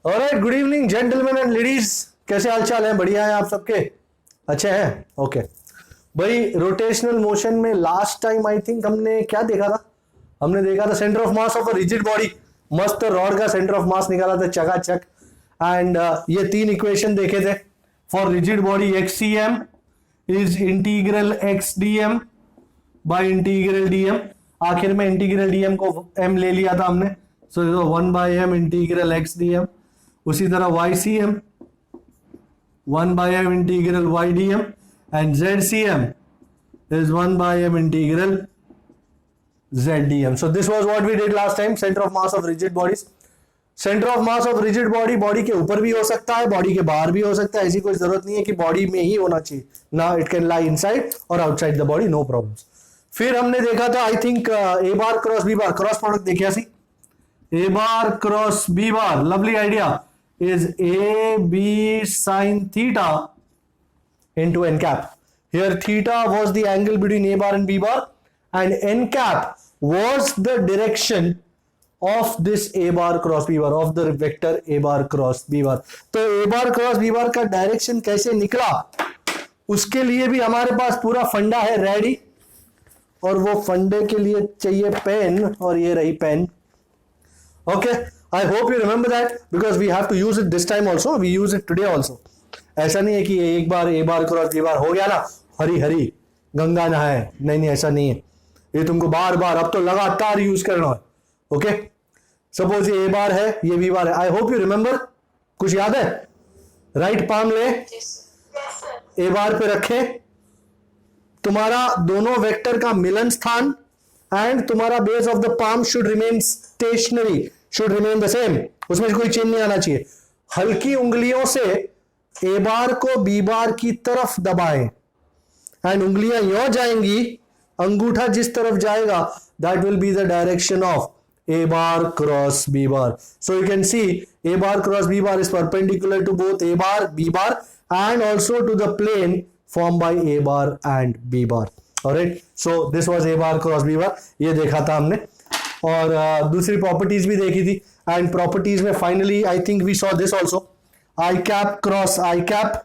Alright, good evening gentleman and ladies, कैसे हालचाल है? बढ़िया है आप सबके? अच्छे हैं? ओके भाई, रोटेशनल मोशन में लास्ट टाइम आई थिंक हमने क्या देखा था? हमने देखा था centre of mass of a rigid body. मस्त रॉड का सेंटर ऑफ मास निकाला था चकाचक। एंड ये तीन इक्वेशन देखे थे for rigid body. X C M is integral X D M by integral D M. आखिर में इंटीग्रल डी एम को एम ले लिया था हमने, so 1 by M integral X D M. उसी तरह Y C M 1 by M integral Y D M and Z C M is 1 by m integral zdm. So this was what we did last time, center of mass of rigid bodies. Center of mass of rigid body body के ऊपर भी हो सकता है, body के बाहर भी हो सकता है। ऐसी कोई जरूरत नहीं है कि बॉडी में ही होना चाहिए ना, इट कैन लाई इनसाइड और outside the body, no problems. फिर हमने देखा था I think A bar cross B bar, cross product देखिया सी। A bar cross B bar, lovely idea, is A B sine theta into n cap. Here theta was the angle between a bar and b bar and n cap was the direction of this a bar cross b bar, of the vector a bar cross b bar. तो a bar cross b bar का direction कैसे निकला, उसके लिए भी हमारे पास पूरा फंडा है रेडी, और वो फंडे के लिए चाहिए पेन, और ये रही pen. Okay, I hope you remember that because we have to use it this time also, we use it today also. ऐसा नहीं है कि एक बार ए बार क्रॉस बी बार हो गया ना, हरी हरी गंगा नहाए, नहीं नहीं ऐसा नहीं है। ये तुमको बार बार अब तो लगातार यूज करना है। ओके, सपोज ये ए बार है, ये बी बार है। आई होप यू रिमेंबर। कुछ याद है? राइट पाम ले, ए बार पे रखे, तुम्हारा दोनों वेक्टर का मिलन स्थान एंड तुम्हारा base of the palm should remain stationery, should remain the same, उसमें कोई चेंज नहीं आना चाहिए। हल्की उंगलियों से ए बार को बी बार की तरफ दबाएं एंड उंगलियां यों जाएंगी, अंगूठा जिस तरफ जाएगा that will be the direction of A bar cross B bar. So you can see A bar cross B bar is perpendicular to both A bar B bar and also to the plane form by A bar and B bar. Alright, so this was A bar cross B bar, ये देखा था हमने। और दूसरी properties भी देखी थी, and properties में finally I think we saw this also, I cap cross I cap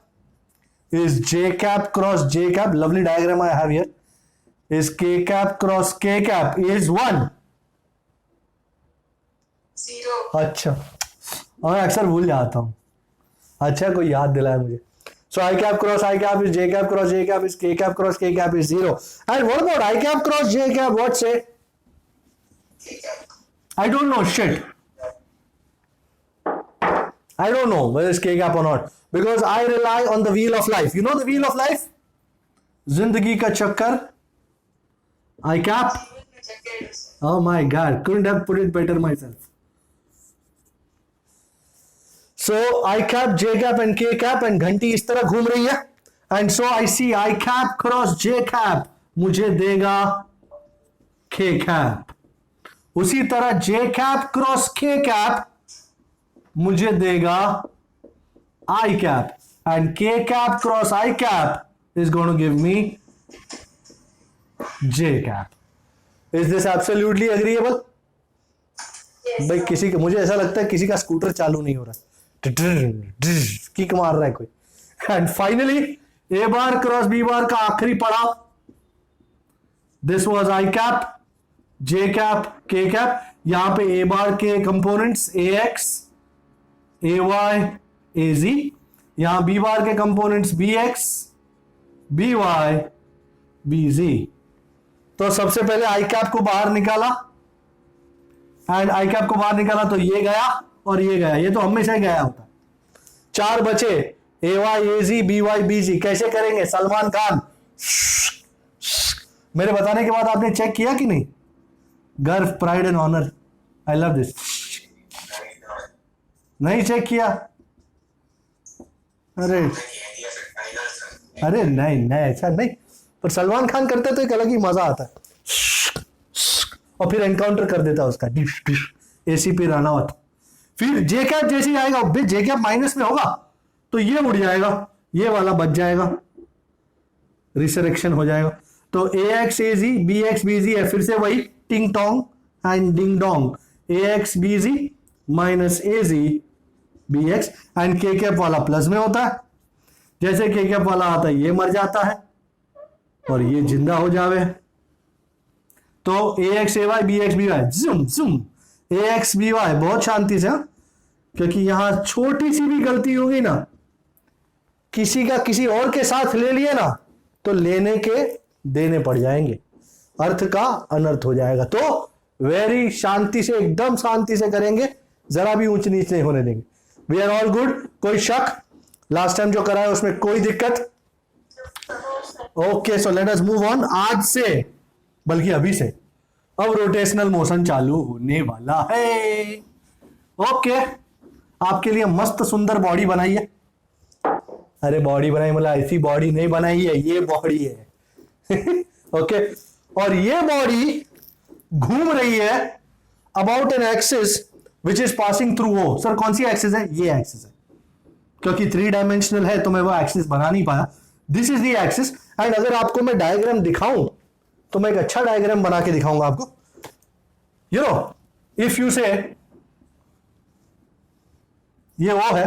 is J cap cross J cap. Lovely diagram I have here. Is K cap cross K cap is 1 0. अच्छा, मैं अक्सर भूल जाता हूँ। अच्छा, कोई याद दिलाया मुझे। So I cap cross I cap is J cap cross J cap is K cap cross K cap is 0. And what about I cap cross J cap? What say? I don't know shit. I don't know whether it's K cap or not because I rely on the wheel of life. You know the wheel of life? Zindagi ka chakkar. I cap. Oh my God, couldn't have put it better myself. So I cap, J cap and K cap and घंटी इस तरह घूम रही है, and so I see I cap cross J cap मुझे देगा K cap. उसी तरह J cap cross K cap मुझे देगा I cap, and K cap cross I cap is going to give me J cap. Is this absolutely agreeable? भाई किसी का, मुझे ऐसा लगता है किसी का स्कूटर चालू नहीं हो रहा, किक मार रहा है कोई। And finally A bar cross B bar का आखिरी पड़ाव, this was I cap, J cap, K cap। यहां पे ए बार के कंपोनेंट्स AX AY AZ, यहां बी बार के कंपोनेंट्स BX BY BZ। तो सबसे पहले आई कैप को बाहर निकाला, एंड आई कैप को बाहर निकाला तो ये गया और ये गया, ये तो हमेशा ही गया होता है। चार बचे AY AZ BY BZ। कैसे करेंगे? सलमान खान, मेरे बताने के बाद आपने चेक किया कि नहीं? गर्व, pride and honour, I love this. नहीं चेक किया? अरे अरे नहीं नहीं, ऐसा नहीं, पर सलमान खान करते तो एक अलग ही मजा आता है, और फिर एनकाउंटर कर देता उसका डिश डिश ACP रानावत। फिर जे कैप जैसे आएगा, जे कैप माइनस में होगा तो ये उड़ जाएगा, ये वाला बच जाएगा, रिसरेक्शन हो जाएगा। तो AX AZ BX BZ है, फिर से वही ting tong and ding dong, AX BZ minus AZ B X, and K cap वाला प्लस में होता है, जैसे के कैप वाला आता है ये मर जाता है और ये जिंदा हो जावे। तो A X A Y B X B Y जुम जुम, ए एक्स बी वाई बहुत शांति से, क्योंकि यहां छोटी सी भी गलती होगी ना, किसी का किसी और के साथ ले लिए ना, तो लेने के देने पड़ जाएंगे, अर्थ का अनर्थ हो जाएगा। तो वेरी शांति से, एकदम शांति से करेंगे, जरा भी ऊंच नीच नहीं होने देंगे। वी आर ऑल गुड, कोई शक? लास्ट टाइम जो करा है उसमें कोई दिक्कत? Okay, so let us move on. आज से, बल्कि अभी से, अब रोटेशनल मोशन चालू होने वाला है। ओके, आपके लिए मस्त सुंदर बॉडी बनाई है। अरे बॉडी बनाई मतलब ऐसी बॉडी नहीं बनाई है, ये बॉडी है। ओके, और ये बॉडी घूम रही है about an axis which is passing through O. Sir कौन सी एक्सिस है? ये एक्सिस है, क्योंकि 3 डायमेंशनल है तो मैं वो एक्सिस बना नहीं पाया। This is the axis, and अगर आपको मैं डायग्राम दिखाऊं तो मैं एक अच्छा डायग्राम बना के दिखाऊंगा आपको। यू नो, इफ यू से ये वो है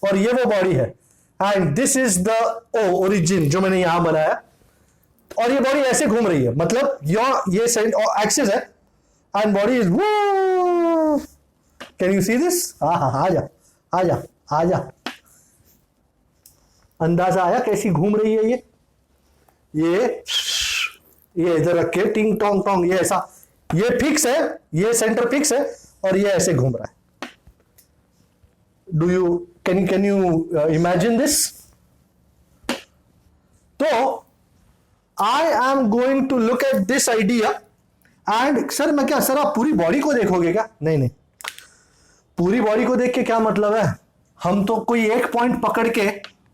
और ये वो बॉडी है, and this is the origin जो मैंने यहां बनाया, और ये बॉडी ऐसे घूम रही है, मतलब ये एक्सिस है and body is, can you see this? हाँ, आजा आजा आजा, अंदाजा आया कैसी घूम रही है ये इधर रख के टिंग टोंग टोंग, ये ऐसा, ये फिक्स है, ये सेंटर फिक्स है और ये ऐसे घूम रहा है। Do you can you imagine this? तो I am going to look at this idea and sir मैं क्या, सर आप पूरी बॉडी को देखोगे क्या? नहीं नहीं, पूरी बॉडी को देख के क्या मतलब है, हम तो कोई एक पॉइंट पकड़ के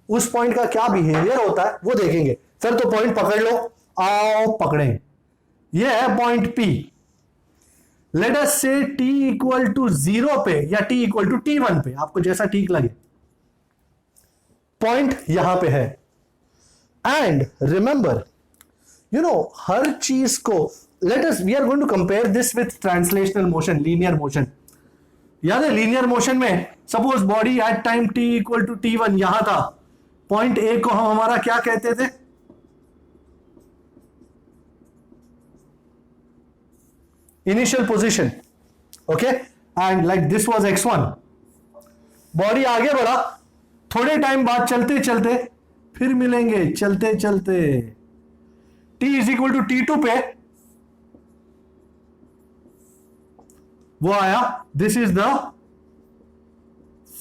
उस पॉइंट का क्या बिहेवियर होता है वो देखेंगे। सर तो पॉइंट पकड़ लो, आओ पकड़े, ये है पॉइंट पी। लेट अस से टी इक्वल टू 0 पे या टी इक्वल टू T1 पे, आपको जैसा ठीक लगे, पॉइंट यहां पे है। एंड रिमेंबर, यू नो, हर चीज को let us, we are going to compare this with translational motion, linear motion. याद है लीनियर मोशन में suppose body at time t equal to T1 यहां था, पॉइंट ए को हम हमारा क्या कहते थे? Initial position. Okay, and like this was x1, body आगे बढ़ा, थोड़े टाइम बाद चलते चलते फिर मिलेंगे, चलते चलते t is equal to T2 पे वो आया, this is the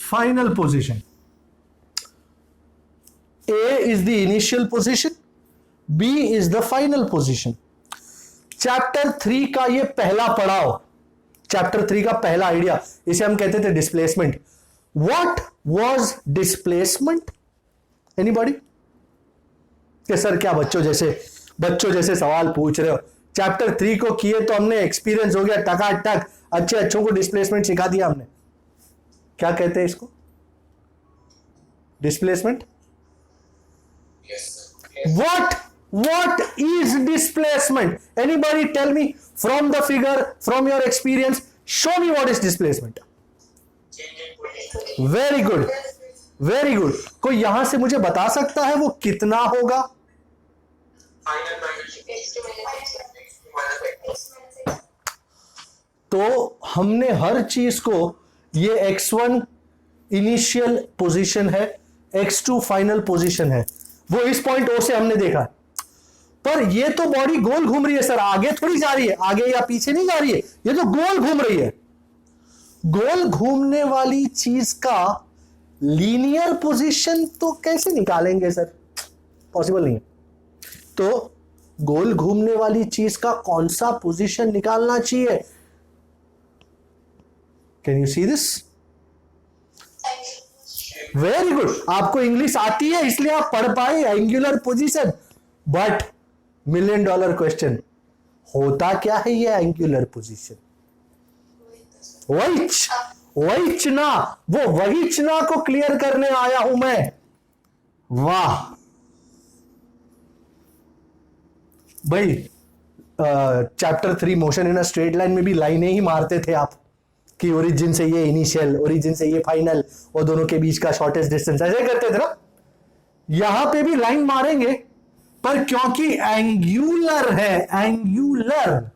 final position. A is the initial position, B is the final position. Chapter 3 का ये पहला पड़ाव, चैप्टर 3 का पहला आइडिया, इसे हम कहते थे displacement. What was displacement? Anybody? कि सर क्या बच्चों जैसे सवाल पूछ रहे हो? चैप्टर 3 को किए तो हमने एक्सपीरियंस हो गया टकाटक, अच्छे अच्छों को डिस्प्लेसमेंट सिखा दिया हमने। क्या कहते हैं इसको? Displacement. What is displacement? Anybody tell me from the figure, from your experience, show me what is displacement. Very good, very good. कोई यहां से मुझे बता सकता है वो कितना होगा? तो हमने हर चीज को, ये x1 इनिशियल पोजीशन है, x2 फाइनल पोजीशन है, वो इस पॉइंट O से हमने देखा। पर ये तो बॉडी गोल घूम रही है सर, आगे थोड़ी जा रही है, आगे या पीछे नहीं जा रही है, ये तो गोल घूम रही है। गोल घूमने वाली चीज का लीनियर पोजीशन तो कैसे निकालेंगे सर? पॉसिबल नहीं है। तो गोल घूमने वाली चीज का कौन सा पोजीशन निकालना चाहिए? Can you see this? Very good, आपको इंग्लिश आती है इसलिए आप पढ़ पाए एंगुलर पोजीशन। बट $1,000,000 क्वेश्चन, होता क्या है ये एंगुलर पोजीशन? वही चना, वो वही चना को क्लियर करने आया हूं मैं। वाह भाई, chapter 3 motion in a straight line में भी लाइनें ही मारते थे आप, कि ओरिजिन से ये इनिशियल, ओरिजिन से ये फाइनल, और दोनों के बीच का शॉर्टेस्ट डिस्टेंस, ऐसे करते थे ना। यहां पे भी लाइन मारेंगे, पर क्योंकि एंगुलर है, एंगुलर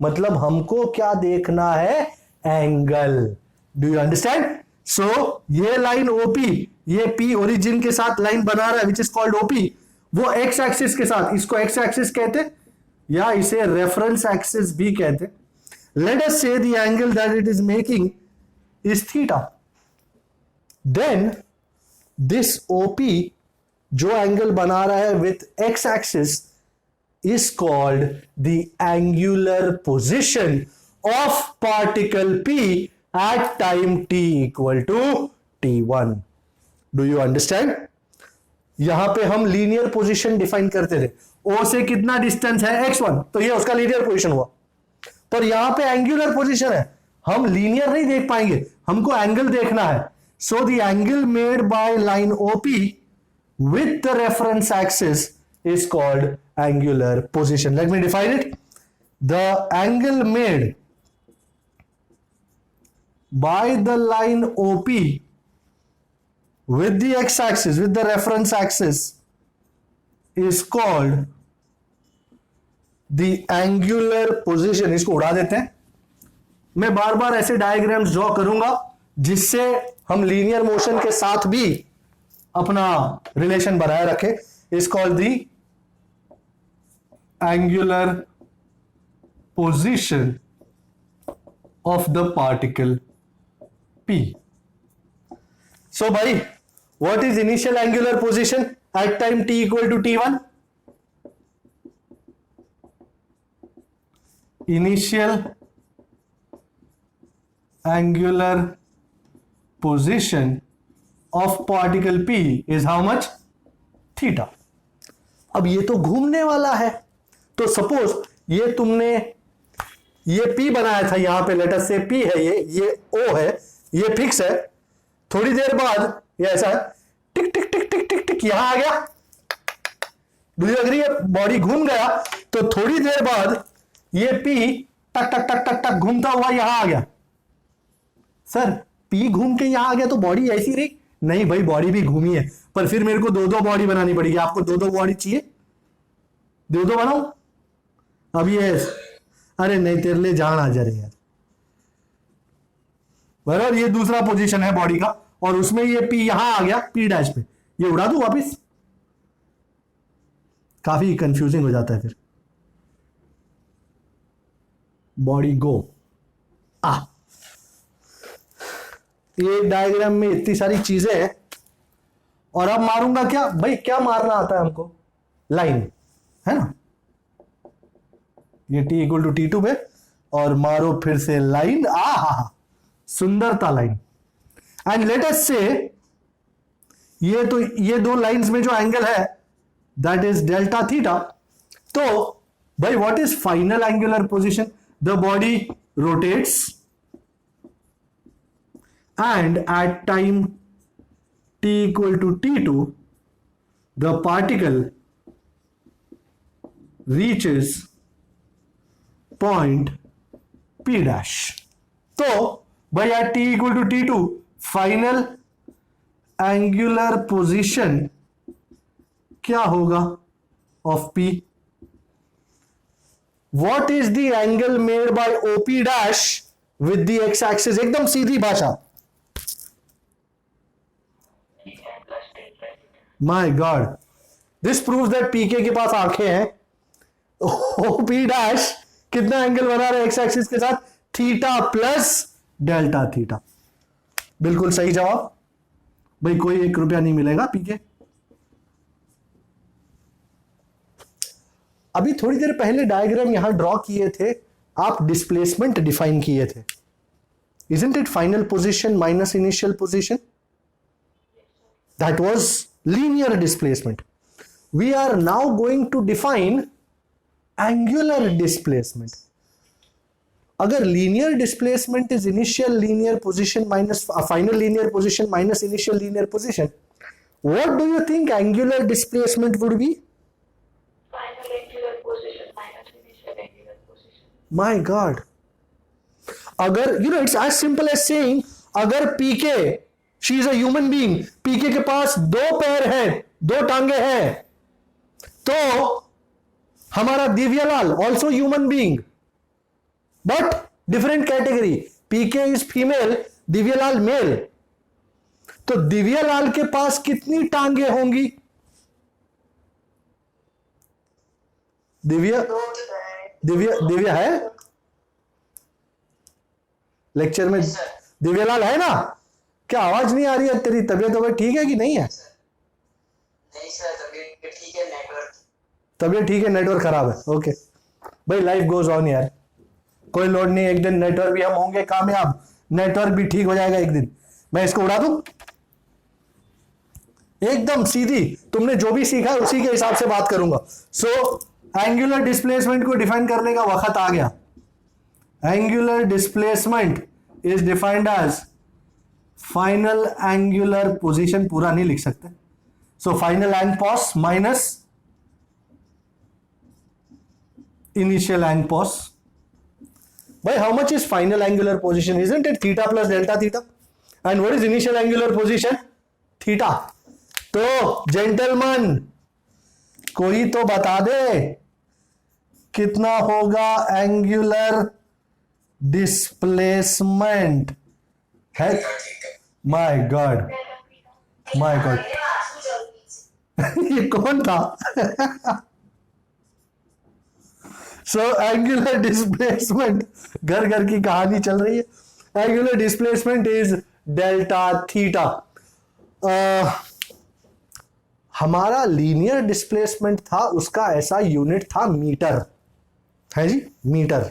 मतलब हमको क्या देखना है, angle. Do you understand? So ये लाइन ओपी, ये पी ओरिजिन के साथ लाइन बना रहा है विच इज कॉल्ड ओपी, वो एक्स एक्सिस के साथ, इसको एक्स एक्सिस कहते या इसे रेफरेंस एक्सिस भी कहते। Let us say the angle that it is making is theta. Then this OP जो एंगल बना रहा है with X axis is called the angular position of particle P at time t equal to t1. Do you understand? यहां पे हम linear position define करते थे, O से कितना डिस्टेंस है x1, तो ये उसका लीनियर पोजीशन हुआ। पर यहां पे एंगुलर पोजीशन है, हम लीनियर नहीं देख पाएंगे, हमको एंगल देखना है। So the angle made by line OP with the reference axis is called angular position. Let me define it. The angle made by the line OP with the x-axis, with the reference axis, is called the angular position. इसको उड़ा देते हैं। मैं बार बार ऐसे diagrams draw करूंगा जिससे हम linear motion के साथ भी अपना रिलेशन बनाए रखें। Is called the angular position of the particle P. So bhai, what is initial angular position at time t equal to t1? Initial angular position of particle P is how much? Theta. अब ये तो घूमने वाला है, तो suppose ये तुमने ये P बनाया था, यहां पे लेटर से P है, ये O है, ये फिक्स है। थोड़ी देर बाद ये ऐसा टिक टिक टिक टिक टिक टिक यहां आ गया। Do you agree? बॉडी घूम गया, तो थोड़ी देर बाद ये P टक टक टक टक टक घूमता हुआ यहां आ गया। सर P घूम के यहां आ गया तो बॉडी ऐसी रही? नहीं भाई, बॉडी भी घूमी है, पर फिर मेरे को दो दो बॉडी बनानी पड़ेगी। आपको दो दो बॉडी चाहिए? दो दो बनाओ। अब ये अरे नहीं, तेरे लिए जान आ जा रही यार। बराबर, ये दूसरा पोजीशन है बॉडी का, और उसमें ये P यहां आ गया, P डैश पे, ये उड़ा दूं वापिस? काफी कंफ्यूजिंग हो जाता है फिर। बॉडी गो ये डायग्राम में इतनी सारी चीजें हैं, और अब मारूंगा क्या भाई? क्या मारना आता है हमको? लाइन, है ना? ये t इक्वल टू t2 पे, और मारो फिर से लाइन। सुंदरता लाइन। एंड लेट अस से ये दो लाइंस में जो एंगल है दैट इज डेल्टा थीटा। तो भाई what is final angular position? The body rotates and at time t equal to t2 the particle reaches point p dash. तो भाई at t equal to t2 final angular position क्या होगा of p? What is the angle made by OP dash with the x axis? एकदम सीधी भाषा। My God, this proves that PK के पास आंखें हैं। OP dash कितना एंगल बना रहा है एक्स एक्सिस के साथ? Theta plus delta theta. बिल्कुल सही जवाब भाई, कोई 1 रुपया नहीं मिलेगा पीके। अभी थोड़ी देर पहले डायग्राम यहां ड्रॉ किए थे, आप डिस्प्लेसमेंट डिफाइन किए थे। Isn't it final position minus initial position? That was linear displacement. We are now going to define angular displacement. अगर linear displacement is initial linear position minus final linear position minus initial linear position, what do you think angular displacement would be? Final angular position minus initial angular position. My God. अगर you know it's as simple as saying, अगर PK, she is a human being, PK के पास 2 पैर है, 2 टांगे हैं, तो हमारा Divyalal also human being but different category, PK is female, Divyalal male, तो दिव्यालाल के पास कितनी टांगे होंगी? दिव्या दिव्या है लेक्चर में? दिव्यालाल है ना? क्या आवाज नहीं आ रही है? तेरी तबीयत वबीयत ठीक है कि नहीं है? नहीं सर, तबीयत ठीक है, नेटवर्क तबीयत ठीक है, नेटवर्क खराब है। ओके भाई, लाइफ गोज ऑन यार, कोई लोड नहीं, एक दिन नेटवर्क भी हम होंगे कामयाब, नेटवर्क भी ठीक हो जाएगा एक दिन। मैं इसको उड़ा दूं एकदम सीधी, तुमने जो भी सीखा उसी के हिसाब से बात करूंगा। सो एंगुलर डिस्प्लेसमेंट को डिफाइन करने का वक्त आ गया। Angular displacement is defined as final angular position, पूरा नहीं लिख सकते, so final ang pos minus initial ang pos. By how much is final angular position? Isn't it theta plus delta theta? And what is initial angular position? Theta. तो gentleman कोई तो बता दे कितना होगा एंगुलर डिस्प्लेसमेंट है? My God, my God, ये कौन था? सो एंगुलर डिस्प्लेसमेंट, घर घर की कहानी चल रही है। Angular displacement is delta theta. हमारा लीनियर डिस्प्लेसमेंट था, उसका ऐसा यूनिट था मीटर, है जी, मीटर।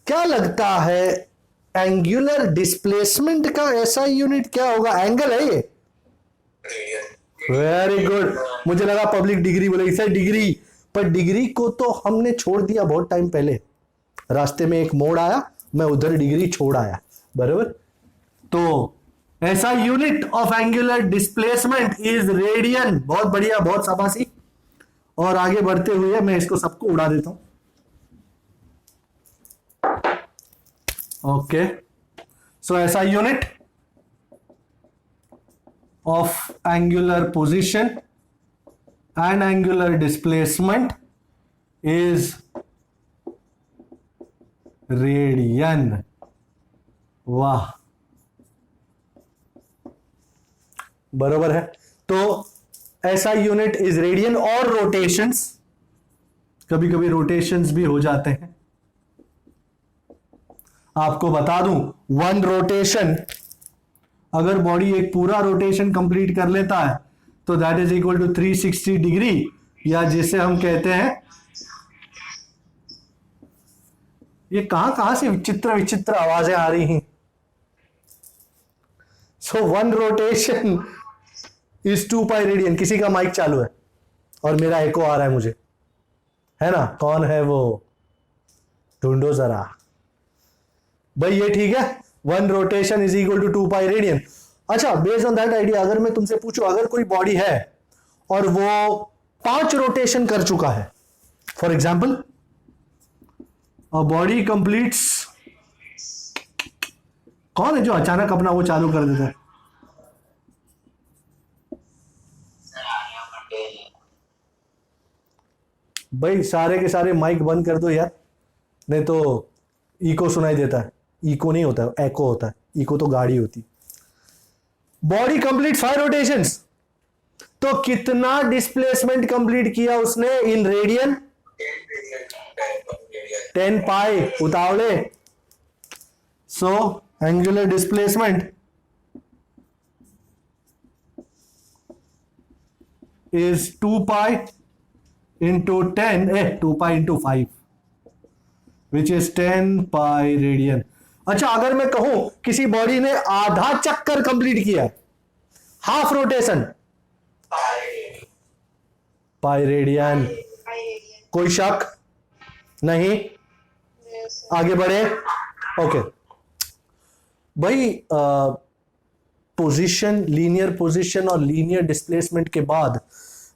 क्या लगता है एंगुलर डिस्प्लेसमेंट का ऐसा यूनिट क्या होगा? एंगल है ये? वेरी गुड, मुझे लगा पब्लिक डिग्री बोलेगी सर, डिग्री, पर डिग्री को तो हमने छोड़ दिया बहुत टाइम पहले, रास्ते में एक मोड़ आया, मैं उधर डिग्री छोड़ आया, बराबर। तो ऐसा unit of angular displacement is radian. बहुत बढ़िया, बहुत शाबाशी। और आगे बढ़ते हुए मैं इसको सबको उड़ा देता हूं। ओके, सो ऐसा unit of angular position and angular displacement is radian। वाह, बरोबर है। तो ऐसा यूनिट इज रेडियन। और रोटेशंस, कभी कभी रोटेशंस भी हो जाते हैं। आपको बता दूं, 1 रोटेशन, अगर बॉडी एक पूरा रोटेशन कंप्लीट कर लेता है तो that is equal to 360 degree, या जिसे हम कहते हैं, ये कहां से विचित्र विचित्र आवाजें आ रही हैं। सो 1 रोटेशन इज 2 पाई रेडियन। किसी का माइक चालू है और मेरा एको आ रहा है मुझे, है ना? कौन है वो? ढूंढो जरा भाई। ये ठीक है, 1 rotation is equal to 2 pi radian. अच्छा, बेस्ड ऑन दैट आइडिया, अगर मैं तुमसे पूछूं, अगर कोई बॉडी है और वो 5 रोटेशन कर चुका है, फॉर एग्जाम्पल बॉडी कंप्लीट्स, कौन है जो अचानक अपना वो चालू कर देता है? भाई सारे के सारे माइक बंद कर दो यार, नहीं तो इको सुनाई देता है। इको नहीं होता है, एको होता है। इको तो गाड़ी होती। बॉडी कंप्लीट 5 रोटेशंस, तो कितना डिस्प्लेसमेंट कंप्लीट किया उसने इन रेडियन? 10 पाई। उतावले। So angular displacement is 2 pi into 10, 2 pi into 5, which is 10 pi radian। अच्छा, अगर मैं कहूं किसी बॉडी ने आधा चक्कर कंप्लीट किया, हाफ रोटेशन, पाई रेडियन। कोई शक नहीं? आगे बढ़े। ओके भाई, पोजीशन, लीनियर पोजीशन और लीनियर डिस्प्लेसमेंट के बाद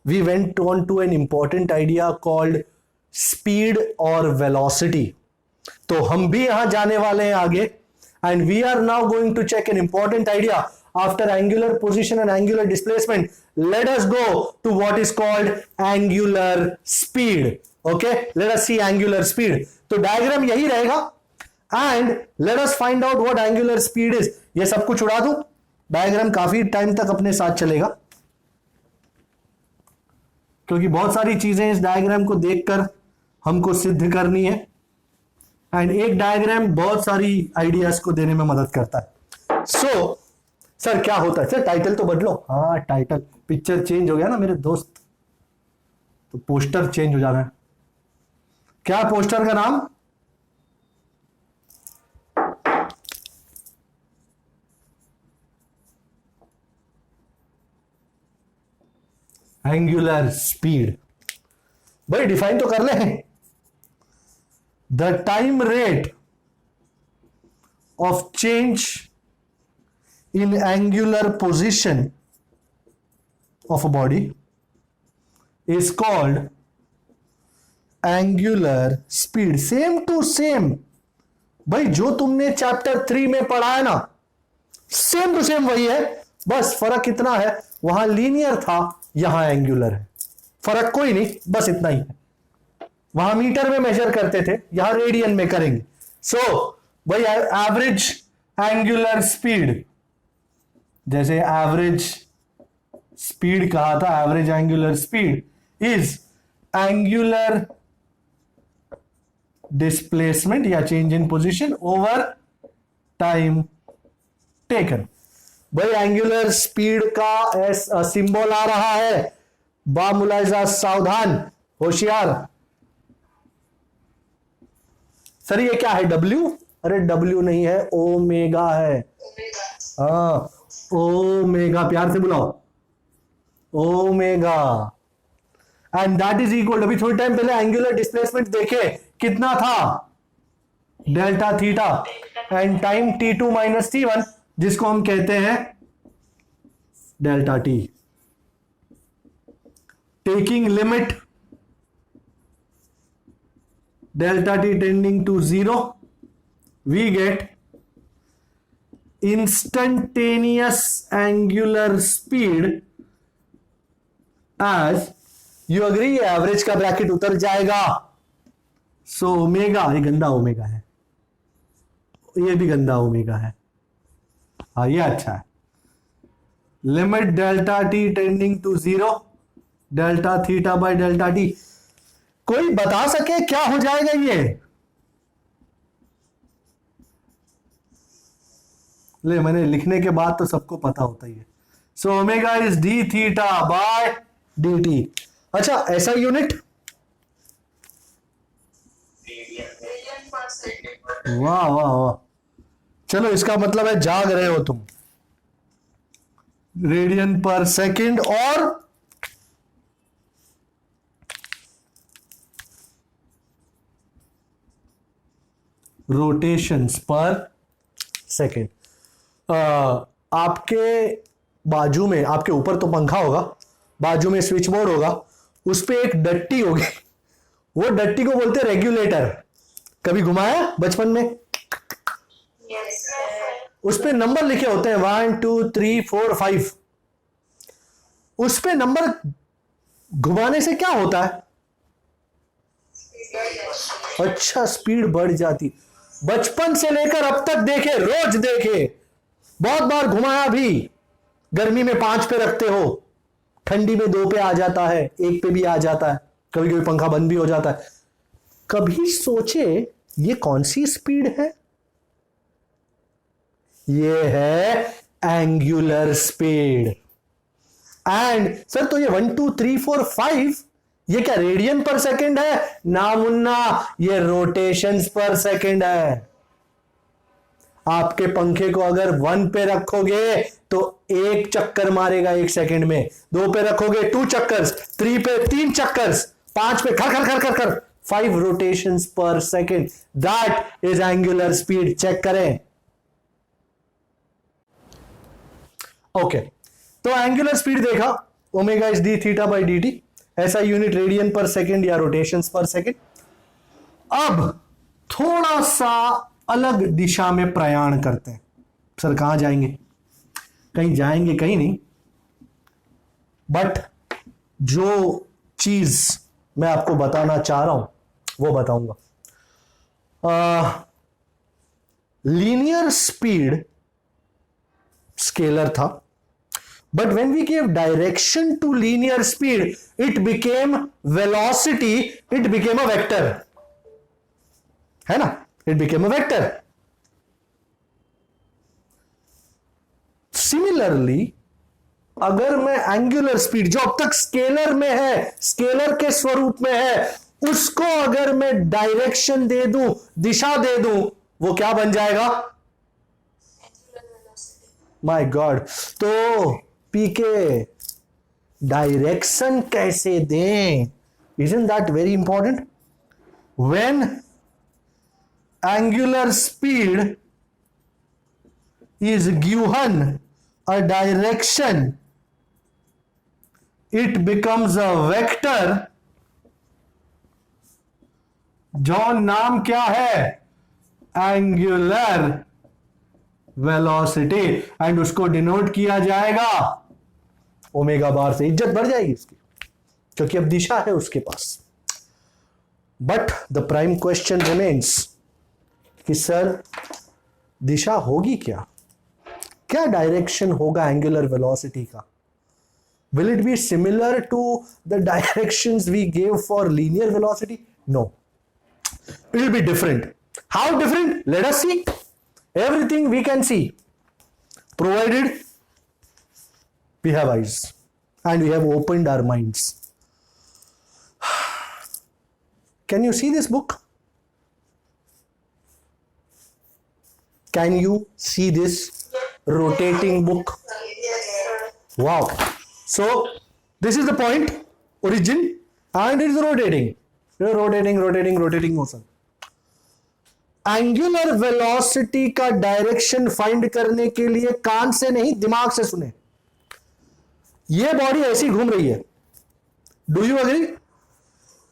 we went on to an important idea called speed और वेलोसिटी। तो हम भी यहां जाने वाले हैं आगे, and we are now going to check an important idea after angular position and angular displacement. Let us go to what is called angular speed. Okay, let us see angular speed. तो diagram यही रहेगा and let us find out what angular speed is. ये सब कुछ उड़ा दूं, diagram काफी time तक अपने साथ चलेगा क्योंकि बहुत सारी चीजें इस डायग्राम को देखकर हमको सिद्ध करनी है, एंड एक डायग्राम बहुत सारी आइडियाज को देने में मदद करता है. सो सर क्या होता है? सर टाइटल तो बदलो. हाँ टाइटल, पिक्चर चेंज हो गया ना मेरे दोस्त, तो पोस्टर चेंज हो जाना है. क्या पोस्टर का नाम? Angular speed. भाई डिफाइन तो कर ले. The time rate of change in angular position of a body is called angular speed. Same to same भाई, जो तुमने चैप्टर 3 में पढ़ा है ना, सेम टू सेम वही है. बस फर्क कितना है, वहां लीनियर था, यहां एंगुलर है. फर्क कोई नहीं, बस इतना ही है. वहां मीटर में मेजर करते थे, यहां रेडियन में करेंगे. सो भाई एवरेज एंगुलर स्पीड, जैसे एवरेज स्पीड कहा था, average angular speed is angular displacement या change in position over time taken. भाई एंगुलर स्पीड का सिंबल आ रहा है, बामुलाइजा सावधान, होशियार. सर ये क्या है? डब्ल्यू? अरे डब्ल्यू नहीं है, ओमेगा है. हाँ ओमेगा, प्यार से बुलाओ, omega. And that is equal, अभी थोड़ी टाइम पहले एंगुलर डिस्प्लेसमेंट देखे कितना था, delta theta, and time t2 minus t1 जिसको हम कहते हैं delta t. Taking limit delta T tending to 0, we get instantaneous angular speed as you agree. Average का ब्रैकेट उतर जाएगा. सो ओमेगा, ये गंदा ओमेगा है, ये भी गंदा ओमेगा है. हाँ ये अच्छा है. Limit delta T tending to 0, delta theta by delta t. कोई बता सके क्या हो जाएगा ये? ले, मैंने लिखने के बाद तो सबको पता होता ही है. So omega is d theta by D T. अच्छा ऐसा यूनिट, वाह वाह वाह. चलो इसका मतलब है जाग रहे हो तुम. रेडियन पर सेकंड और रोटेशंस पर सेकंड. आपके बाजू में, आपके ऊपर तो पंखा होगा, बाजू में स्विच बोर्ड होगा, उस पे एक डट्टी होगी, वो डट्टी को बोलते हैं रेगुलेटर. कभी घुमाया बचपन में? उस पे नंबर लिखे होते हैं 1 2 3 4 5. उस पे नंबर घुमाने से क्या होता है? अच्छा स्पीड बढ़ जाती. बचपन से लेकर अब तक देखे, रोज देखे, बहुत बार घुमाया भी. गर्मी में 5 पे रखते हो, ठंडी में 2 पे आ जाता है, 1 पे भी आ जाता है, कभी कभी पंखा बंद भी हो जाता है. कभी सोचे ये कौन सी स्पीड है? ये है एंगुलर स्पीड. एंड सर तो ये 1 2 3 4 5 ये क्या रेडियन पर सेकंड है? ना मुन्ना, ये रोटेशंस पर सेकंड है. आपके पंखे को अगर 1 पे रखोगे तो 1 चक्कर मारेगा 1 सेकंड में, 2 पे रखोगे 2 चक्कर्स, 3 पे 3 चक्कर्स, 5 पे खर खर खर खर खर 5 rotations per second. That is angular speed. Check करें. ओके तो एंगुलर स्पीड देखा, omega is d theta by d t. ऐसा यूनिट रेडियन पर सेकंड या रोटेशंस पर सेकंड. अब थोड़ा सा अलग दिशा में प्रयाण करते हैं। सर कहां जाएंगे? कहीं जाएंगे कहीं नहीं, बट जो चीज मैं आपको बताना चाह रहा हूं वो बताऊंगा। लीनियर स्पीड स्केलर था, but when we gave direction to linear speed, it became velocity, it became a vector, है ना? It became a vector. Similarly, अगर मैं एंगुलर स्पीड जो अब तक स्केलर में है, स्केलर के स्वरूप में है, उसको अगर मैं डायरेक्शन दे दूं, दिशा दे दूं, वो क्या बन जाएगा? My God. तो पीके डायरेक्शन कैसे दें? Isn't that very important? When angular speed is given a direction, it becomes a vector। जो नाम क्या है? एंगुलर वेलोसिटी, एंड उसको डिनोट किया जाएगा ओमेगा बार से। इज्जत बढ़ जाएगी इसकी, क्योंकि अब दिशा है उसके पास। But the prime question remains कि सर दिशा होगी क्या? क्या डायरेक्शन होगा एंगुलर वेलोसिटी का? Will it be similar to the directions we gave for linear velocity? No, it will be different. How different? Let us see. Everything we can see, provided we have eyes and we have opened our minds. Can you see this book? Can you see this rotating book? Wow. So this is the point, origin, and it is rotating. Rotating motion. Angular velocity का direction find करने के लिए कान से नहीं, दिमाग से सुने। ये बॉडी ऐसी घूम रही है, डू यू एग्री?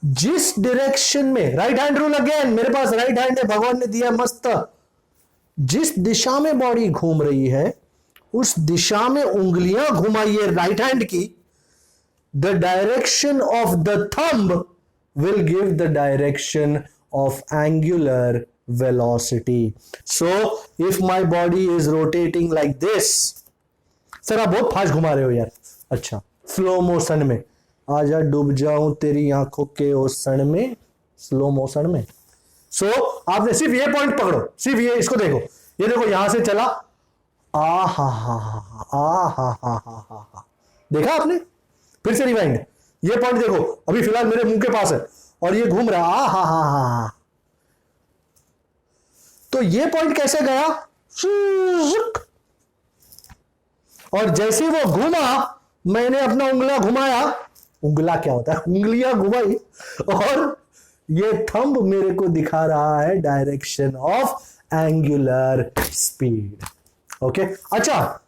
जिस डायरेक्शन में, राइट हैंड रूल अगेन, मेरे पास राइट हैंड है, भगवान ने दिया मस्त। जिस दिशा में बॉडी घूम रही है उस दिशा में उंगलियां घुमाइए राइट हैंड की, the direction of the thumb will give the direction of angular velocity. So if my body is rotating like this, sir आप बहुत फास्ट घुमा रहे हो यार। अच्छा, स्लो मोशन में आजा, डूब जाऊं तेरी आंखों के ओसन में, स्लो मोशन में। सो आपने सिर्फ ये पॉइंट पकड़ो, सिर्फ ये, इसको देखो, ये देखो यहां से चला, आ हा हा हा आ हा हा हा हा, देखा आपने? फिर से रिवाइंड, ये पॉइंट देखो, अभी फिलहाल मेरे मुंह के पास है और ये घूम रहा है, हा। तो ये पॉइंट कैसे गया? और जैसे वो घूमा, मैंने अपना उंगला घुमाया, उंगला क्या होता है, उंगलियां घुमाई, और ये थंब मेरे को दिखा रहा है direction of angular speed. Okay, अच्छा,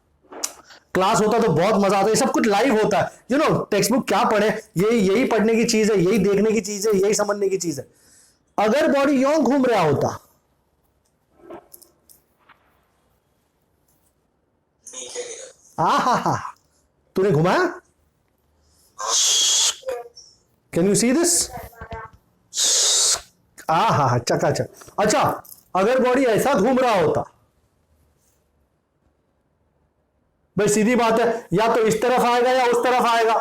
क्लास होता तो बहुत मजा आता है, सब कुछ लाइव होता है। यू नो, टेक्स्ट बुक क्या पढ़े, यही पढ़ने की चीज है, यही देखने की चीज है, यही समझने की चीज है। अगर बॉडी यूं घूम रहा होता, हा, तूने घुमाया? Can you see this? हा, चकाचक। अच्छा, अगर बॉडी ऐसा घूम रहा होता, भाई सीधी बात है, या तो इस तरफ आएगा या उस तरफ आएगा।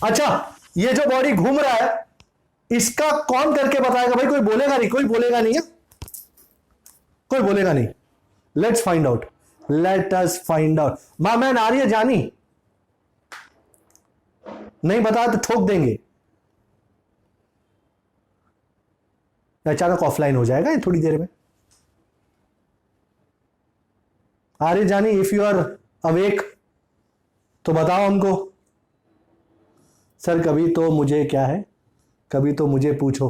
अच्छा, ये जो बॉडी घूम रहा है, इसका कौन करके बताएगा? भाई कोई बोलेगा नहीं, कोई बोलेगा नहीं है, कोई बोलेगा नहीं। Let's find out, let us find out. मैन आ रही है जानी, नहीं बताया तो ठोक देंगे, अचानक ऑफलाइन हो जाएगा थोड़ी देर में। आर्य जानी, इफ यू आर अवेक तो बताओ हमको। सर कभी तो मुझे क्या है, कभी तो मुझे पूछो।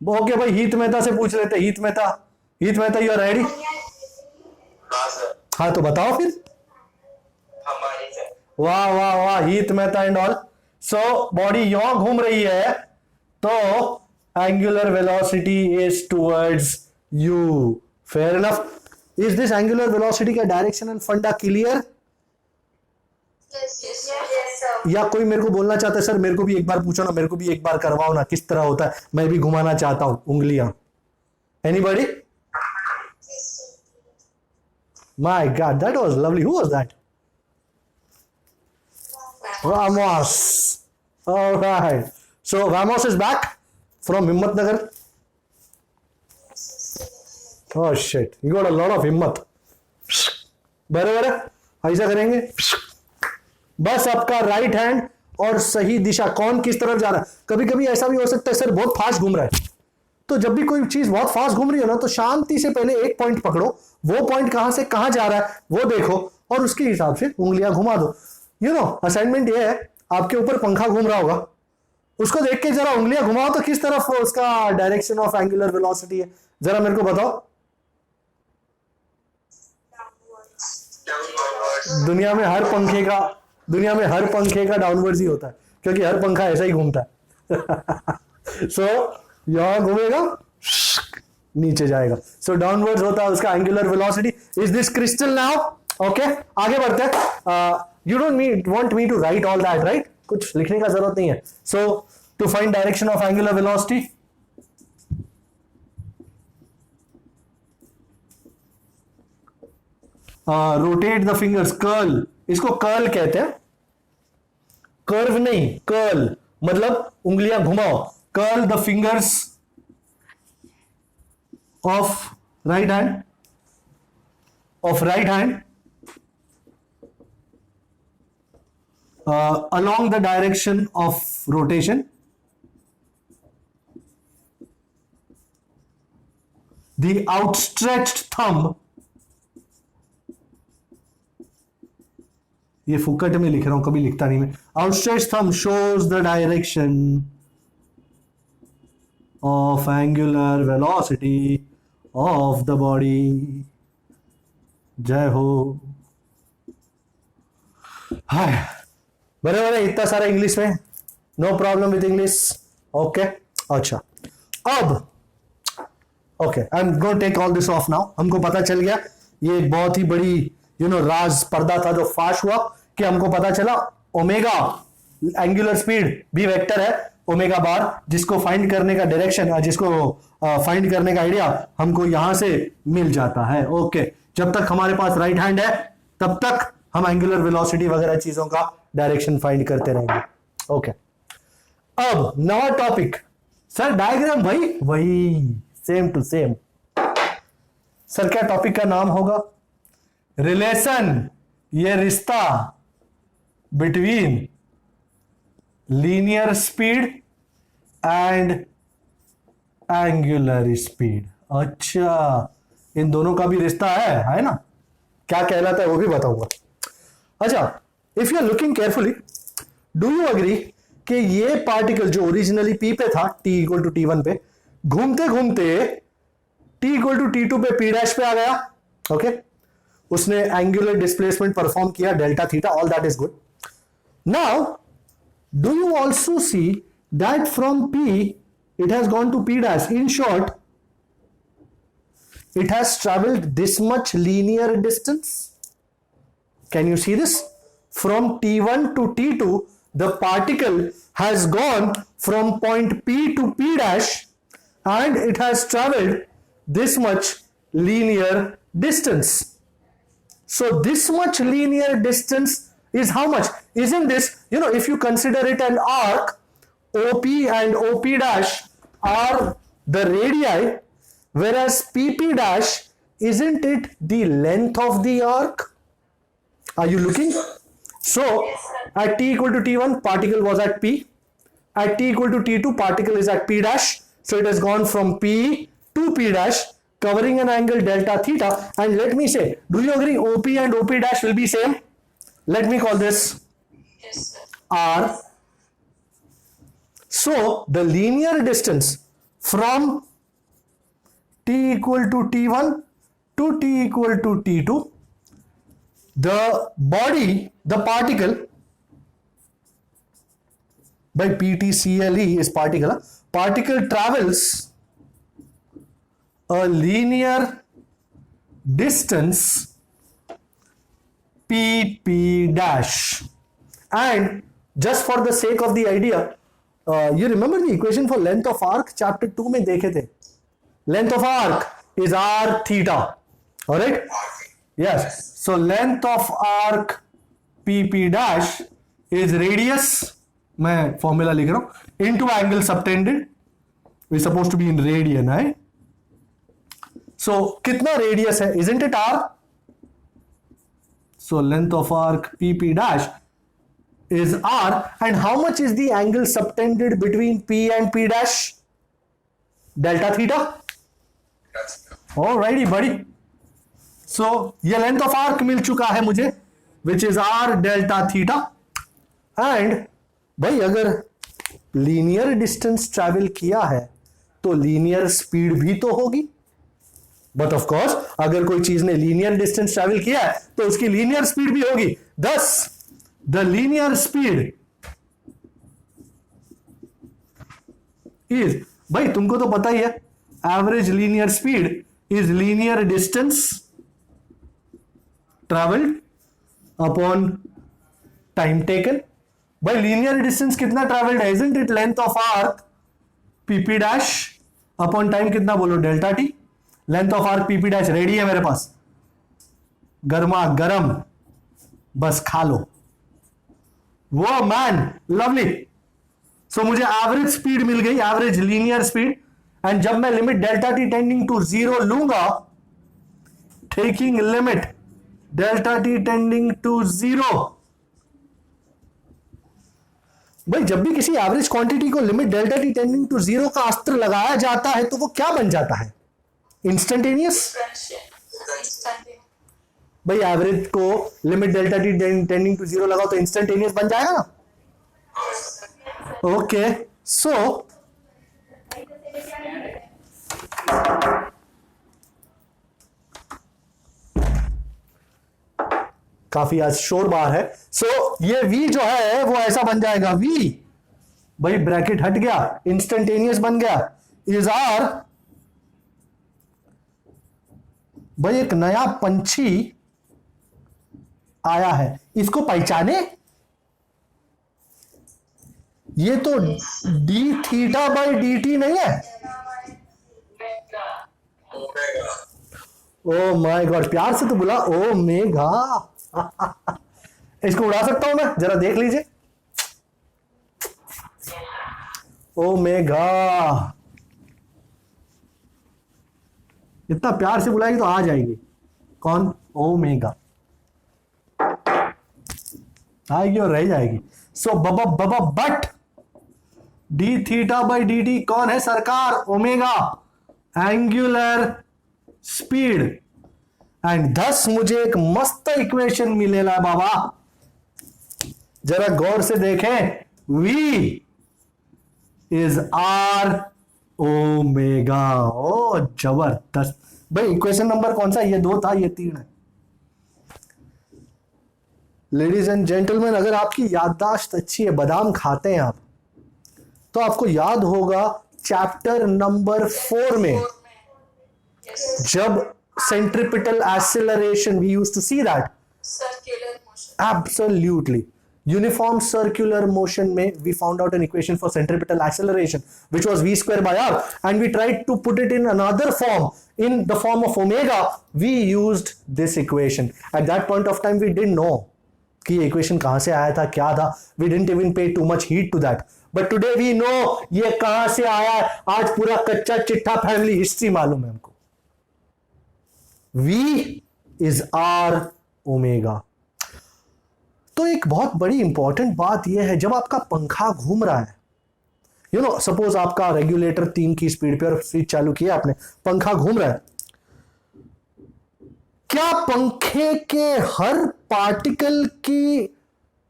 ओके भाई, हीत मेहता से पूछ लेते। हीत मेहता, यू आर रेडी? हाँ तो बताओ फिर। वाह, हीत Mehta and all. So body यहां घूम रही है, तो angular velocity is towards you. Fair enough. Is this angular velocity का डायरेक्शन एंड फंडा क्लियर? Yes, sir. या कोई मेरे को बोलना चाहता है सर मेरे को भी एक बार पूछो ना, मेरे को भी एक बार करवाओ ना, किस तरह होता है, मैं भी घुमाना चाहता हूं उंगलियां. Anybody? Yes, sir. My God, that was lovely. Who was that? Ramos. All right. So Ramos is back from Himmatnagar. Oh shit, you got a lot of हिम्मत. बराबर है, ऐसा करेंगे. बस आपका राइट हैंड और सही दिशा, कौन किस तरफ जा रहा है. कभी कभी ऐसा भी हो सकता है सर बहुत फास्ट घूम रहा है, तो जब भी कोई चीज बहुत फास्ट घूम रही है ना, तो शांति से पहले एक पॉइंट पकड़ो, वो पॉइंट कहां से कहां जा रहा है वो देखो, और उसके हिसाब से उंगलियां घुमा दो. असाइनमेंट ये है, आपके ऊपर पंखा घूम रहा होगा, उसको देख के जरा उंगलियां घुमाओ तो किस तरफ उसका डायरेक्शन ऑफ एंगुलर वेलोसिटी है, जरा मेरे को बताओ. दुनिया में हर पंखे का डाउनवर्ड्स ही होता है, क्योंकि हर पंखा ऐसा ही घूमता है. सो यहां घूमेगा, नीचे जाएगा. सो डाउनवर्ड्स होता है उसका angular velocity. Is this crystal now? Okay, आगे बढ़ते हैं. You don't want me to write all that, right? कुछ लिखने का जरूरत नहीं है. So to find direction of angular velocity, rotate the fingers. Curl, इसको कर्ल कहते हैं, कर्व नहीं, कर्ल मतलब उंगलियां घुमाओ. Curl the fingers of right hand, along the direction of rotation. The outstretched thumb, ये फुकट में लिख रहा हूं, कभी लिखता नहीं मैं. Outstretched thumb shows the direction of angular velocity of the body. जय हो. हाय, बराबर है. इतना सारा इंग्लिश में, no problem with English. Okay, अच्छा, अब okay, I am going take all this off now. हमको पता चल गया, ये एक बहुत ही बड़ी राज पर्दा था जो फाश हुआ, कि हमको पता चला ओमेगा एंगुलर स्पीड भी वेक्टर है, ओमेगा बार, जिसको फाइंड करने का डायरेक्शन, जिसको फाइंड करने का आइडिया हमको यहां से मिल जाता है. ओके, जब तक हमारे पास राइट हैंड है तब तक हम एंगुलर वेलोसिटी वगैरह चीजों का डायरेक्शन फाइंड करते रहेंगे. ओके, अब नया टॉपिक. सर डायग्राम भाई वही सेम टू सेम. सर क्या टॉपिक का नाम होगा? रिलेशन, ये रिश्ता between linear speed and angular speed. अच्छा, इन दोनों का भी रिश्ता है ना? क्या कहलाता है वो भी बताऊंगा. अच्छा, if you are looking carefully, do you agree कि ये पार्टिकल जो ओरिजिनली पी पे था, टी इक्वल टू T1 पे, घूमते घूमते T इक्वल टू T2 पे P डैश पे आ गया. ओके, उसने एंगुलर डिस्प्लेसमेंट परफॉर्म किया, delta theta, all that is good. Now do you also see that from P it has gone to P dash? In short, it has traveled this much linear distance. Can you see this? From T1 to T2, the particle has gone from point P to P dash, and it has traveled this much linear distance. So this much linear distance is how much? Isn't this, if you consider it an arc, OP and OP dash are the radii, whereas PP dash, isn't it the length of the arc? Are you looking? So at T equal to T1, particle was at P. At T equal to T2, particle is at P dash. So it has gone from P to P dash, covering an angle delta theta. And let me say, do you agree OP and OP dash will be same? Let me call this R. So the linear distance from T equal to T1 to T equal to T2, the body, the particle, by PTCLE is particle, particle travels a linear distance pp dash, and just for the sake of the idea, you remember the equation for length of arc chapter 2 में देखे थे. Length of arc is r theta, all right? Yes, so length of arc pp dash is radius, मैं formula लिख रहा हूं, into angle subtended, is supposed to be in radian, right? So कितना radius है, isn't it r? So length of arc pp dash is r, and how much is the angle subtended between p and p dash? Delta theta. Alrighty buddy. So ये length of arc मिल चुका है मुझे, which is r delta theta, and भाई अगर linear distance travel किया है तो linear speed भी तो होगी. बट ऑफ कोर्स अगर कोई चीज ने लीनियर डिस्टेंस ट्रैवल किया है तो उसकी लीनियर स्पीड भी होगी. दस द लीनियर स्पीड इज, भाई तुमको तो पता ही है, average linear speed is linear distance travelled upon time taken. भाई लीनियर डिस्टेंस कितना ट्रैवल्ड है, isn't it length of arc PP dash upon time कितना बोलो, delta T. Length of arc PP dash ready है मेरे पास, गर्मा गरम, बस खा लो. वो मैन लवली. सो मुझे एवरेज स्पीड मिल गई, एवरेज लीनियर स्पीड, एंड जब मैं limit delta T tending to zero लूंगा, taking limit delta T tending to zero, भाई जब भी किसी एवरेज क्वांटिटी को limit delta T tending to zero का अस्त्र लगाया जाता है तो वो क्या बन जाता है, इंस्टेंटेनियस. भाई एवरेज को limit delta T tending to zero लगाओ तो इंस्टेंटेनियस बन जाएगा ना. ओके, सो काफी आज शोर बार है. सो ये v जो है वो ऐसा बन जाएगा, v भाई ब्रैकेट हट गया, इंस्टेंटेनियस बन गया, इज आर. भाई एक नया पंछी आया है, इसको पहचाने. ये तो D theta by d T नहीं है. ओ माय गॉड, प्यार से तो बुला, ओ मेगा. इसको उड़ा सकता हूं मैं, जरा देख लीजिए. ओ मेगा, इतना प्यार से बुलाएगी तो आ जाएगी. कौन, ओ मेगा आएगी और रह जाएगी. सो बबा बबा but D theta by d T कौन है सरकार, omega, angular speed. And thus मुझे एक मस्त इक्वेशन मिलेगा बाबा, जरा गौर से देखें. v is R omega. Oh जबरदस्त. भाई इक्वेशन नंबर कौन सा, ये 2 था, ये 3 है. लेडीज एंड जेंटलमैन, अगर आपकी याददाश्त अच्छी है, बादाम खाते हैं आप, तो आपको याद होगा चैप्टर नंबर 4 में जब centripetal acceleration, we used to see that Circular motion. absolutely uniform circular motion में we found out an equation for centripetal acceleration which was v square by r, and we tried to put it in another form, in the form of omega. We used this equation. At that point of time we didn't know कि equation कहां से आया था, क्या था. We didn't even pay too much heed to that, but today we know ये कहां से आया. आज पूरा कच्चा चिट्ठा फैमिली हिस्ट्री मालूम है हमको. V is R omega. तो एक बहुत बड़ी इंपॉर्टेंट बात यह है, जब आपका पंखा घूम रहा है, यू नो, सपोज आपका रेगुलेटर 3 की स्पीड पे और स्विच चालू किया आपने, पंखा घूम रहा है, क्या पंखे के हर पार्टिकल की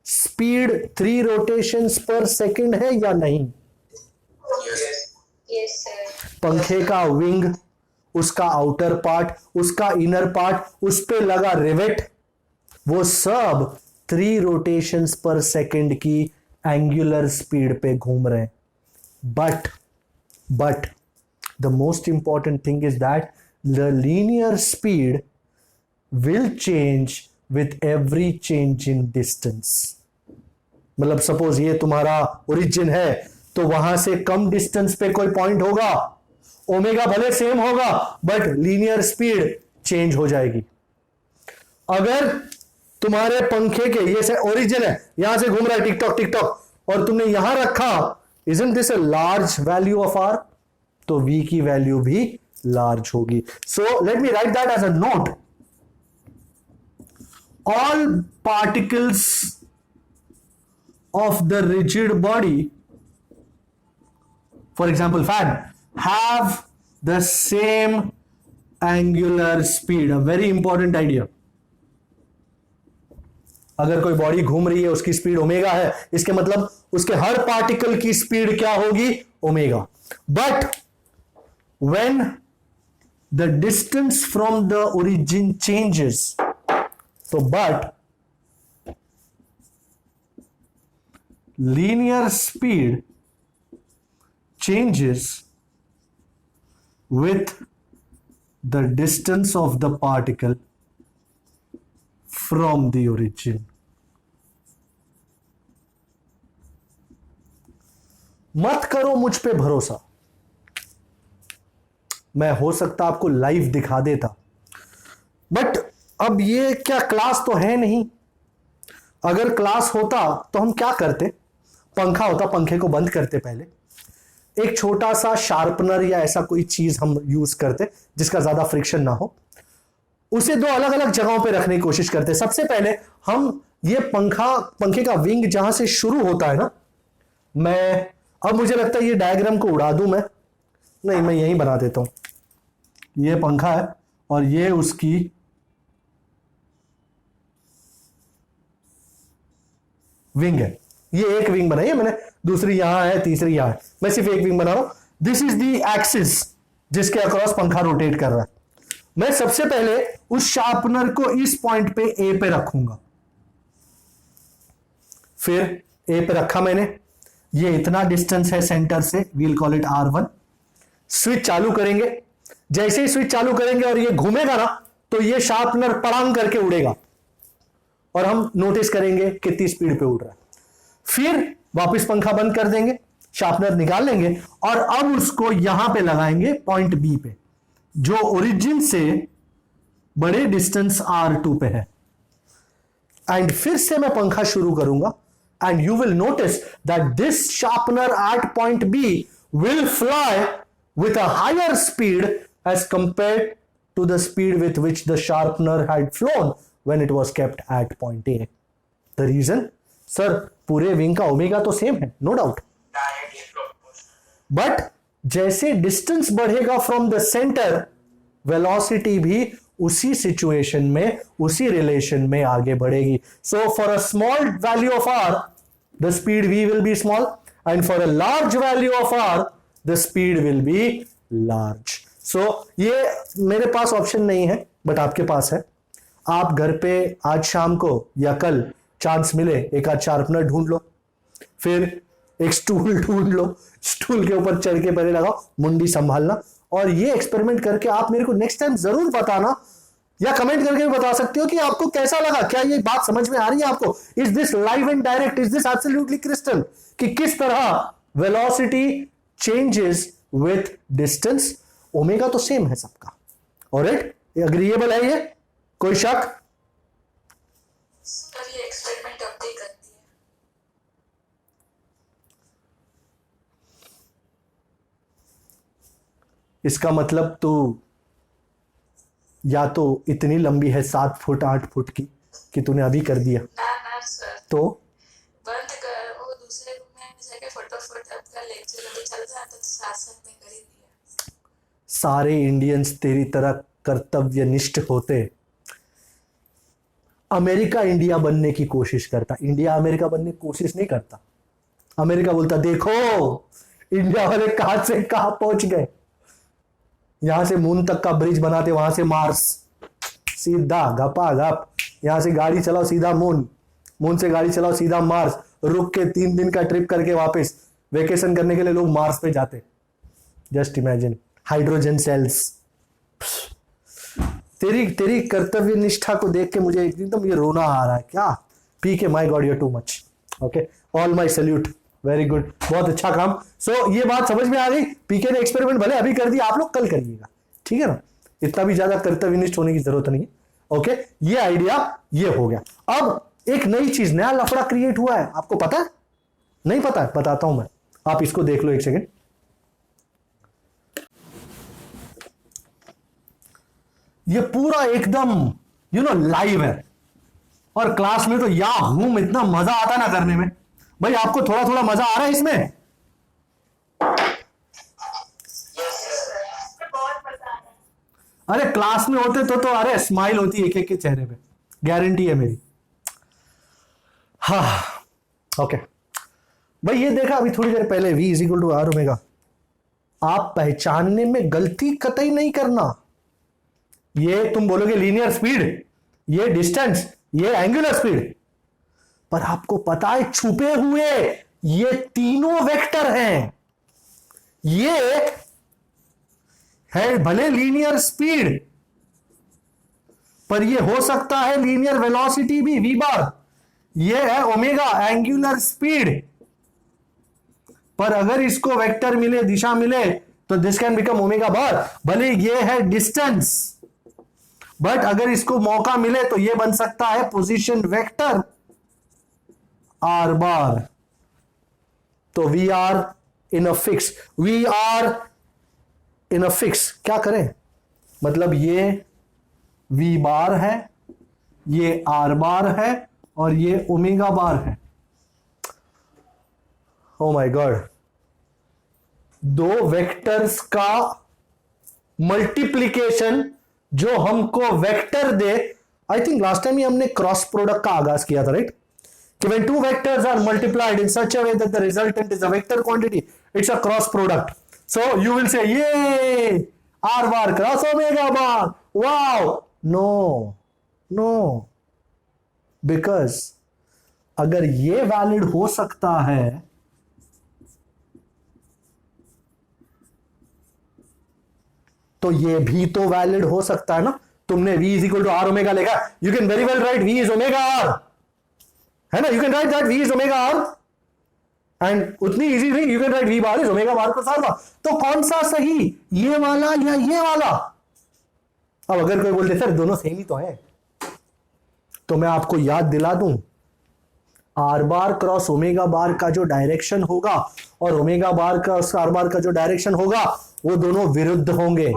स्पीड 3 रोटेशंस पर सेकंड है या नहीं? Yes, sir. पंखे का विंग, उसका आउटर पार्ट, उसका इनर पार्ट, उस पे लगा रिवेट, वो सब 3 रोटेशंस पर सेकंड की एंगुलर स्पीड पे घूम रहे हैं. But But the most important thing is that the linear speed will change with every change in distance. मतलब सपोज ये तुम्हारा ओरिजिन है, तो वहां से कम डिस्टेंस पे कोई पॉइंट होगा, ओमेगा भले सेम होगा बट लीनियर स्पीड चेंज हो जाएगी. अगर तुम्हारे पंखे के ये से ओरिजिन है, यहां से घूम रहा है टिकटॉक टिकटॉक, और तुमने यहां रखा, isn't this a large value of r? तो v की वैल्यू भी लार्ज होगी. So let me write that as a note. All particles of the rigid body, for example fan, have the same angular speed. A very important idea. अगर कोई body घूम रही है, उसकी स्पीड ओमेगा है, इसके मतलब उसके हर पार्टिकल की स्पीड क्या होगी? Omega. But when the distance from the origin changes, so but linear speed changes with the distance of the particle from the origin. मत करो मुझ पे भरोसा. मैं हो सकता आपको लाइव दिखा देता, बट अब ये क्या क्लास तो है नहीं. अगर क्लास होता तो हम क्या करते? पंखा होता, पंखे को बंद करते, पहले एक छोटा सा शार्पनर या ऐसा कोई चीज हम यूज करते जिसका ज्यादा फ्रिक्शन ना हो, उसे दो अलग अलग जगहों पे रखने की कोशिश करते. सबसे पहले हम ये पंखे का विंग जहां से शुरू होता है ना, अब मुझे लगता है ये डायग्राम को उड़ा दूं मैं. नहीं, मैं यहीं बना देता हूं. ये पंखा है और ये उसकी विंग है. ये एक विंग बनाई है मैंने, दूसरी यहां है, तीसरी यहां है. मैं सिर्फ एक विंग बना रहा हूं. दिस इज द एक्सिस जिसके अक्रॉस पंखा रोटेट कर रहा है. मैं सबसे पहले उस शार्पनर को इस पॉइंट पे ए पे रखूंगा. फिर ए पे रखा मैंने, ये इतना डिस्टेंस है सेंटर से, we'll call it R1. Switch चालू करेंगे. जैसे ही स्विच चालू करेंगे और ये घूमेगा ना, तो ये शार्पनर पड़ांग करके उड़ेगा और हम नोटिस करेंगे कितनी स्पीड पे उड़ रहा है. फिर वापस पंखा बंद कर देंगे, शार्पनर निकाल लेंगे और अब उसको यहां पे लगाएंगे पॉइंट बी पे, जो ओरिजिन से बड़े डिस्टेंस R2 पे है. एंड फिर से मैं पंखा शुरू करूंगा and you will notice that this sharpener at point B will fly with a higher speed as compared to the speed with which the sharpener had flown when it was kept at point A. The reason? Sir, पूरे wing का omega तो same है, no doubt, but जैसे distance बढ़ेगा from the centre, velocity भी उसी situation में, उसी रिलेशन में आगे बढ़ेगी. So for a small value of r the speed v will be small, and for a large value of r the speed will be large. So ये मेरे पास option नहीं है, बट आपके पास है. आप घर पे आज शाम को या कल चांस मिले, एक आध शार्पनर ढूंढ लो, फिर एक स्टूल ढूंढ लो, स्टूल के ऊपर चढ़ के पहले लगाओ, मुंडी संभालना, और ये एक्सपेरिमेंट करके आप मेरे को नेक्स्ट टाइम जरूर बताना, या कमेंट करके भी बता सकते हो कि आपको कैसा लगा. क्या ये बात समझ में आ रही है आपको? Is this live and direct? Is this absolutely crystal कि किस तरह velocity changes with distance? Omega तो सेम है सबका. ऑलराइट, एग्रीएबल है ये? कोई शक? सर ये एक्सपेरिमेंट अब भी करती है. इसका मतलब तो या तो इतनी लंबी है 7 फुट 8 फुट की कि तूने अभी कर दिया, ना सर, तो बंद कर, वो दूसरे रूम में जाके फटाफट आपका लेक्चर अभी चल रहा था तो साथ साथ में कर ही दिया. सारे इंडियंस तेरी तरह कर्तव्यनिष्ठ होते. अमेरिका इंडिया बनने की कोशिश करता, इंडिया अमेरिका बनने की कोशिश नहीं करता. अमेरिका बोलता देखो इंडिया वाले कहां से कहां पहुंच गए, यहां से मून तक का ब्रिज बनाते, वहां से मार्स, सीधा गपा गप, यहां से गाड़ी चलाओ सीधा मून, मून से गाड़ी चलाओ सीधा मार्स, रुक के 3 दिन का ट्रिप करके वापस वेकेशन करने के लिए लोग मार्स पे जाते. Just imagine hydrogen cells. तेरी कर्तव्य निष्ठा को देख के मुझे एकदम ये रोना आ रहा है। क्या P K, my God, you too much. Okay, all my salute, very good, बहुत अच्छा काम। सो ये बात समझ में आ गई। पीके ने एक्सपेरिमेंट भले अभी कर दिया, आप लोग कल करिएगा, ठीक है ना। इतना भी ज्यादा कर्तव्यनिष्ठ होने की जरूरत नहीं है। ओके, ये आइडिया ये हो गया। अब एक नई चीज, नया लफड़ा क्रिएट हुआ है, आपको पता है? नहीं पता है? बताता हूं मैं, आप इसको देख लो एक सेकेंड। ये पूरा एकदम लाइव है, और क्लास में तो या हूं, इतना मजा आता है ना करने में। भाई आपको थोड़ा थोड़ा मजा आ रहा है इसमें? अरे क्लास में होते तो अरे स्माइल होती है एक एक के चेहरे पे, गारंटी है मेरी। हाँ, ओके भाई, ये देखा अभी थोड़ी देर पहले, v is equal to are omega. आप पहचानने में गलती कतई नहीं करना। ये तुम बोलोगे लीनियर स्पीड, ये डिस्टेंस, ये एंगुलर स्पीड, पर आपको पता है छुपे हुए ये तीनों वेक्टर हैं। ये है भले लीनियर स्पीड, पर ये हो सकता है लीनियर वेलोसिटी भी, v बार। ये है ओमेगा, एंगुलर स्पीड, पर अगर इसको वेक्टर मिले, दिशा मिले, तो दिस कैन बिकम ओमेगा बार। भले ये है डिस्टेंस, बट अगर इसको मौका मिले तो ये बन सकता है पोजीशन वेक्टर आर बार। तो we are in a fix, we are in a fix. क्या करें, मतलब ये वी बार है, ये आर बार है, और ये ओमेगा बार है। ओ माय गॉड, दो वेक्टर्स का मल्टीप्लीकेशन जो हमको वेक्टर दे। आई थिंक लास्ट टाइम ही हमने क्रॉस प्रोडक्ट का आगाज किया था, राइट? कि when two vectors are multiplied in such a way that the resultant is a vector quantity, it's a cross product. So you will say, yay, r bar cross omega bar, wow. No, because अगर ये valid हो सकता है, तो ये भी तो valid हो सकता है ना। तुमने v is equal to are omega लेगा, you can very well write v is omega R, है ना। You can write that v is omega R, and उतनी इजी नहीं, you can write v bar is omega bar plus R bar. तो कौन सा सही, ये वाला या ये वाला? अब अगर कोई बोलते सर दोनों सेम ही तो है, तो मैं आपको याद दिला दूं, R bar cross omega bar का जो डायरेक्शन होगा और omega bar cross are bar का जो डायरेक्शन होगा, वो दोनों विरुद्ध होंगे।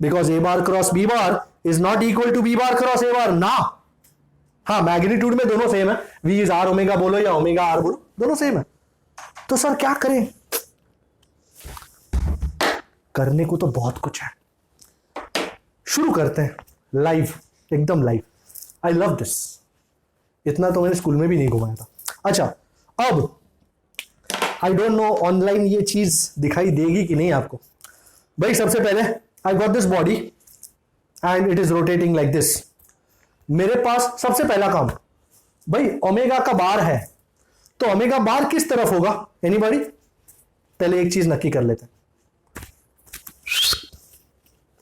Because A bar cross B bar is not equal to B bar cross A bar ना। हाँ, मैग्नीट्यूड में दोनों सेम है, वी इज आर ओमेगा बोलो या ओमेगा आर बोलो, दोनों सेम है। तो सर क्या करें? करने को तो बहुत कुछ है। शुरू करते हैं लाइव, एकदम लाइव। I love this. इतना तो मैंने स्कूल में भी नहीं घुमाया था। अच्छा, अब आई डोंट नो ऑनलाइन ये चीज दिखाई देगी कि नहीं आपको। भाई सबसे पहले I got this body and it is rotating like this. मेरे पास सबसे पहला काम, भाई ओमेगा का बार है, तो ओमेगा बार किस तरफ होगा? एनीबॉडी? पहले एक चीज नक्की कर लेते हैं,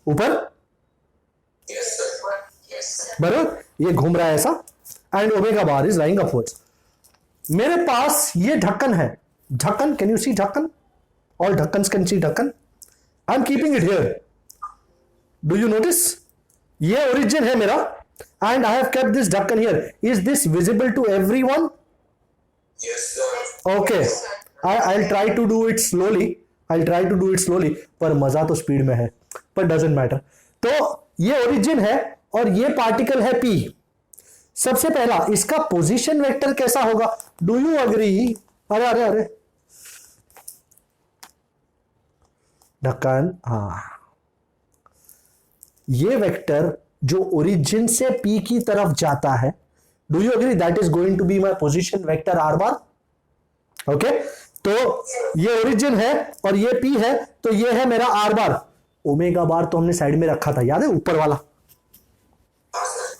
ऊपर, बराबर, ये घूम रहा है ऐसा, and omega bar is lying upwards. मेरे पास ये ढक्कन है, ढक्कन, कैन यू सी ढक्कन? ऑल ढक्कन्स कैन सी ढक्कन। आई am keeping it here, do you notice? ये ओरिजिन है मेरा, and I have kept this ढक्कन here. Is this visible to everyone? Yes, sir. Okay. I'll try to do it slowly. पर मजा तो speed में है, पर doesn't matter. तो ये ओरिजिन है और ये पार्टिकल है P। सबसे पहला इसका पोजीशन वेक्टर कैसा होगा? Do you agree? अरे ढक्कन, हाँ, ये वेक्टर जो ओरिजिन से P की तरफ जाता है, do you agree that is going to be my position vector are bar? Okay, तो ये ओरिजिन है और ये P है, तो ये है मेरा आर बार। ओमेगा बार तो हमने साइड में रखा था, याद है, ऊपर वाला।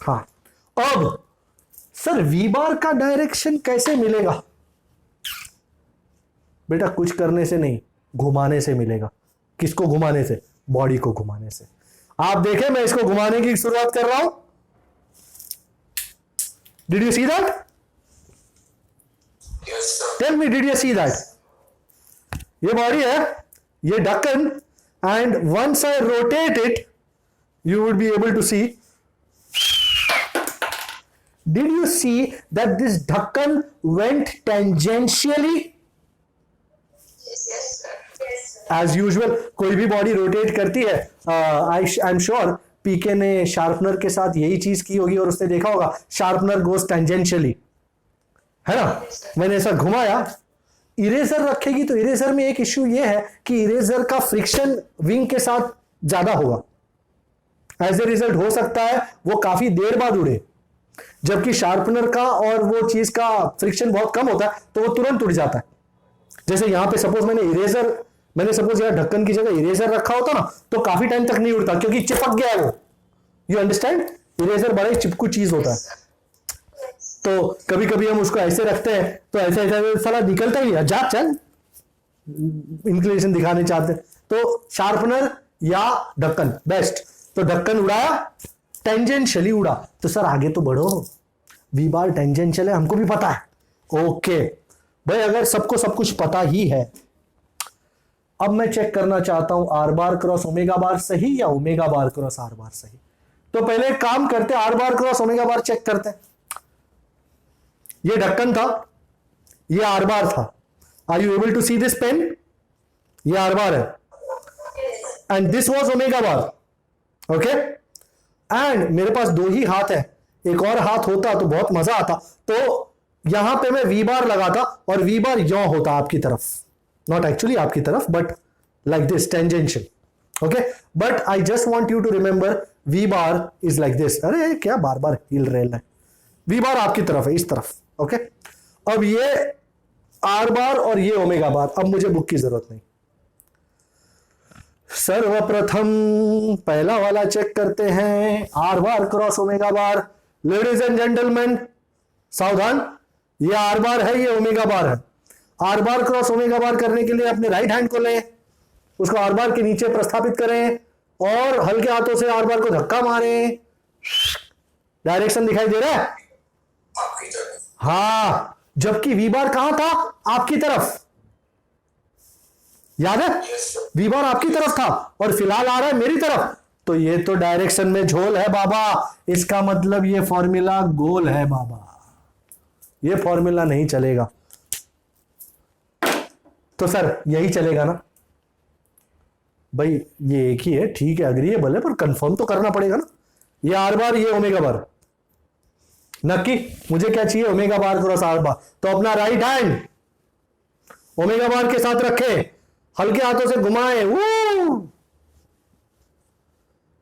हाँ, अब सर V बार का डायरेक्शन कैसे मिलेगा? बेटा कुछ करने से नहीं, घुमाने से मिलेगा। किसको घुमाने से? बॉडी को घुमाने से। आप देखें, मैं इसको घुमाने की शुरुआत कर रहा हूं। Did you see that? Yes, sir. Tell me, did you see that? ये बॉडी है, ये ढक्कन, and once I rotate it you would be able to see. Did you see that this dhakkan went tangentially? Yes, sir. As usual, कोई भी body rotate करती है, I am sure पीके ने sharpener के साथ यही चीज की होगी और उसने देखा होगा शार्पनर गोज टेंजेंशियली, है ना? मैंने ऐसा घुमाया। इरेजर रखेगी तो इरेजर में एक इश्यू ये है कि इरेजर का फ्रिक्शन विंग के साथ ज्यादा होगा। एज ए रिजल्ट हो सकता है वो काफी देर बाद उड़े, जबकि शार्पनर का और वो चीज का फ्रिक्शन बहुत कम होता है तो वो तुरंत उड़ जाता है। जैसे यहां पे सपोज मैंने सपोज यहाँ ढक्कन की जगह इरेजर रखा होता ना तो काफी टाइम तक नहीं उड़ता, क्योंकि चिपक गया है वो। You understand? इरेजर बड़ा ही चिपकू चीज होता है। तो कभी कभी हम उसको ऐसे रखते हैं तो ऐसे ऐसे साला निकलता ही है, जा चल, इंक्लिनेशन दिखाने चाहते हैं। तो शार्पनर या ढक्कन बेस्ट। तो ढक्कन उड़ाया, टेंजेंशियली उड़ा, तो सर आगे तो बढ़ो, वी बार टेंजेंशियल है, हमको भी पता है। ओके भाई, अगर सबको सब कुछ पता ही है, अब मैं चेक करना चाहता हूं r bar cross omega bar सही या omega bar cross are bar सही। तो पहले एक काम करते, r bar cross omega bar check करते हैं। ये ढक्कन था, ये आर बार था। Are you able to see this pen? ये आर बार है and this was omega bar. Okay, and मेरे पास दो ही हाथ है, एक और हाथ होता तो बहुत मजा आता। तो यहां पे मैं वी बार लगाता और वी बार यौ होता आपकी तरफ, नॉट एक्चुअली आपकी तरफ but like this tangential. Okay, but I just want you to remember v bar is like this. अरे क्या बार बार हिल रहे हैं? वी बार आपकी तरफ है, इस तरफ। ओके, अब ये आर बार और ये ओमेगा बार। अब मुझे बुक की जरूरत नहीं। सर्वप्रथम पहला वाला चेक करते हैं, are bar cross omega bar. Ladies and gentleman सावधान, ये आर बार है, ये ओमेगा बार है। आर बार क्रॉस ओमेगा बार करने के लिए अपने राइट हैंड को लें, उसको आर बार के नीचे प्रस्थापित करें और हल्के हाथों से आर बार को धक्का मारें। डायरेक्शन दिखाई दे रहा है? आपकी तरफ। हाँ, जबकि वी बार कहां था? आपकी तरफ। याद है? Yes, sir. वी बार आपकी तरफ था और फिलहाल आ रहा है मेरी तरफ। तो ये तो डायरेक्शन में झोल है बाबा। इसका मतलब ये फॉर्मूला गोल है बाबा, ये फॉर्मूला नहीं चलेगा। तो सर यही चलेगा ना भाई? ये एक ही है, ठीक है, अग्रीएबल है, पर कंफर्म तो करना पड़ेगा ना। ये आर बार, ये ओमेगा बार। नक्की मुझे क्या चाहिए? Omega bar cross are bar. तो अपना राइट हैंड ओमेगा बार के साथ रखें, हल्के हाथों से घुमाएं।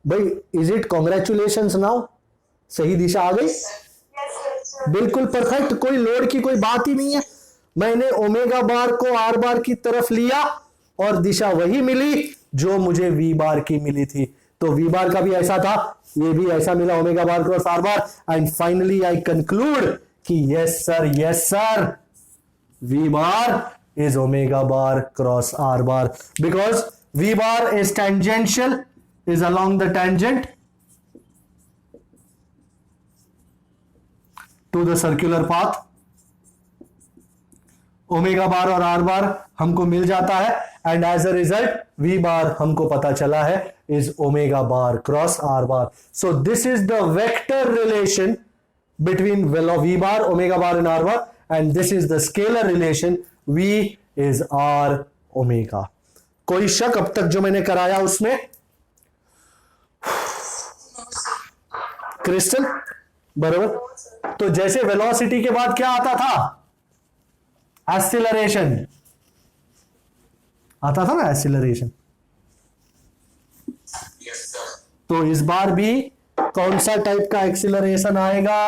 भाई इज इट कॉन्ग्रेचुलेशंस नाउ? सही दिशा आ गई, बिल्कुल परफेक्ट, कोई लोड की कोई बात ही नहीं है। मैंने ओमेगा बार को आर बार की तरफ लिया और दिशा वही मिली जो मुझे वी बार की मिली थी। तो वी बार का भी ऐसा था, ये भी ऐसा मिला, omega bar cross are bar. And finally I conclude कि yes sir, V bar is omega bar cross r bar because v bar is tangential, is along the tangent to the circular path। Omega bar और R bar हमको मिल जाता है and as a result V bar हमको पता चला है is omega bar cross are bar. So this is the vector relation between V bar, omega bar and R bar, and this is the scalar relation V is R omega। कोई शक अब तक जो मैंने कराया उसमें? क्रिस्टल बराबर। तो जैसे वेलोसिटी के बाद क्या आता था? एक्सीलरेशन आता था ना, एक्सीलरेशन। Yes, sir. तो इस बार भी कौन सा टाइप का एक्सीलरेशन आएगा?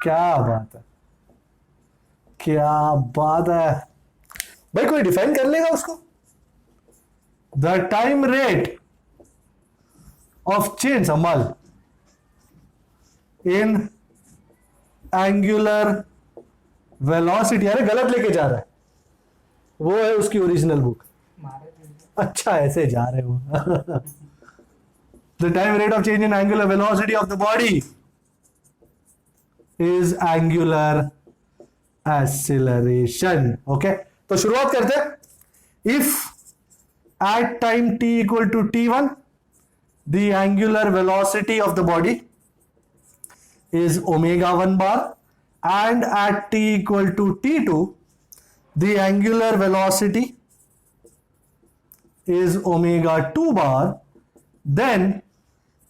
क्या बात है, क्या बात है भाई, कोई डिफाइन कर लेगा उसको? The time rate of change संभाल इन एंगुलर वेलोसिटी, अरे गलत लेके जा रहा है, वो है उसकी ओरिजिनल बुक। अच्छा ऐसे जा रहे हो। The time rate of change in angular velocity of the body is angular acceleration. Okay, तो शुरुआत करते हैं। If at time t equal to t1 the angular velocity of the body is omega 1 bar, and at t equal to t2 the angular velocity is omega 2 bar, then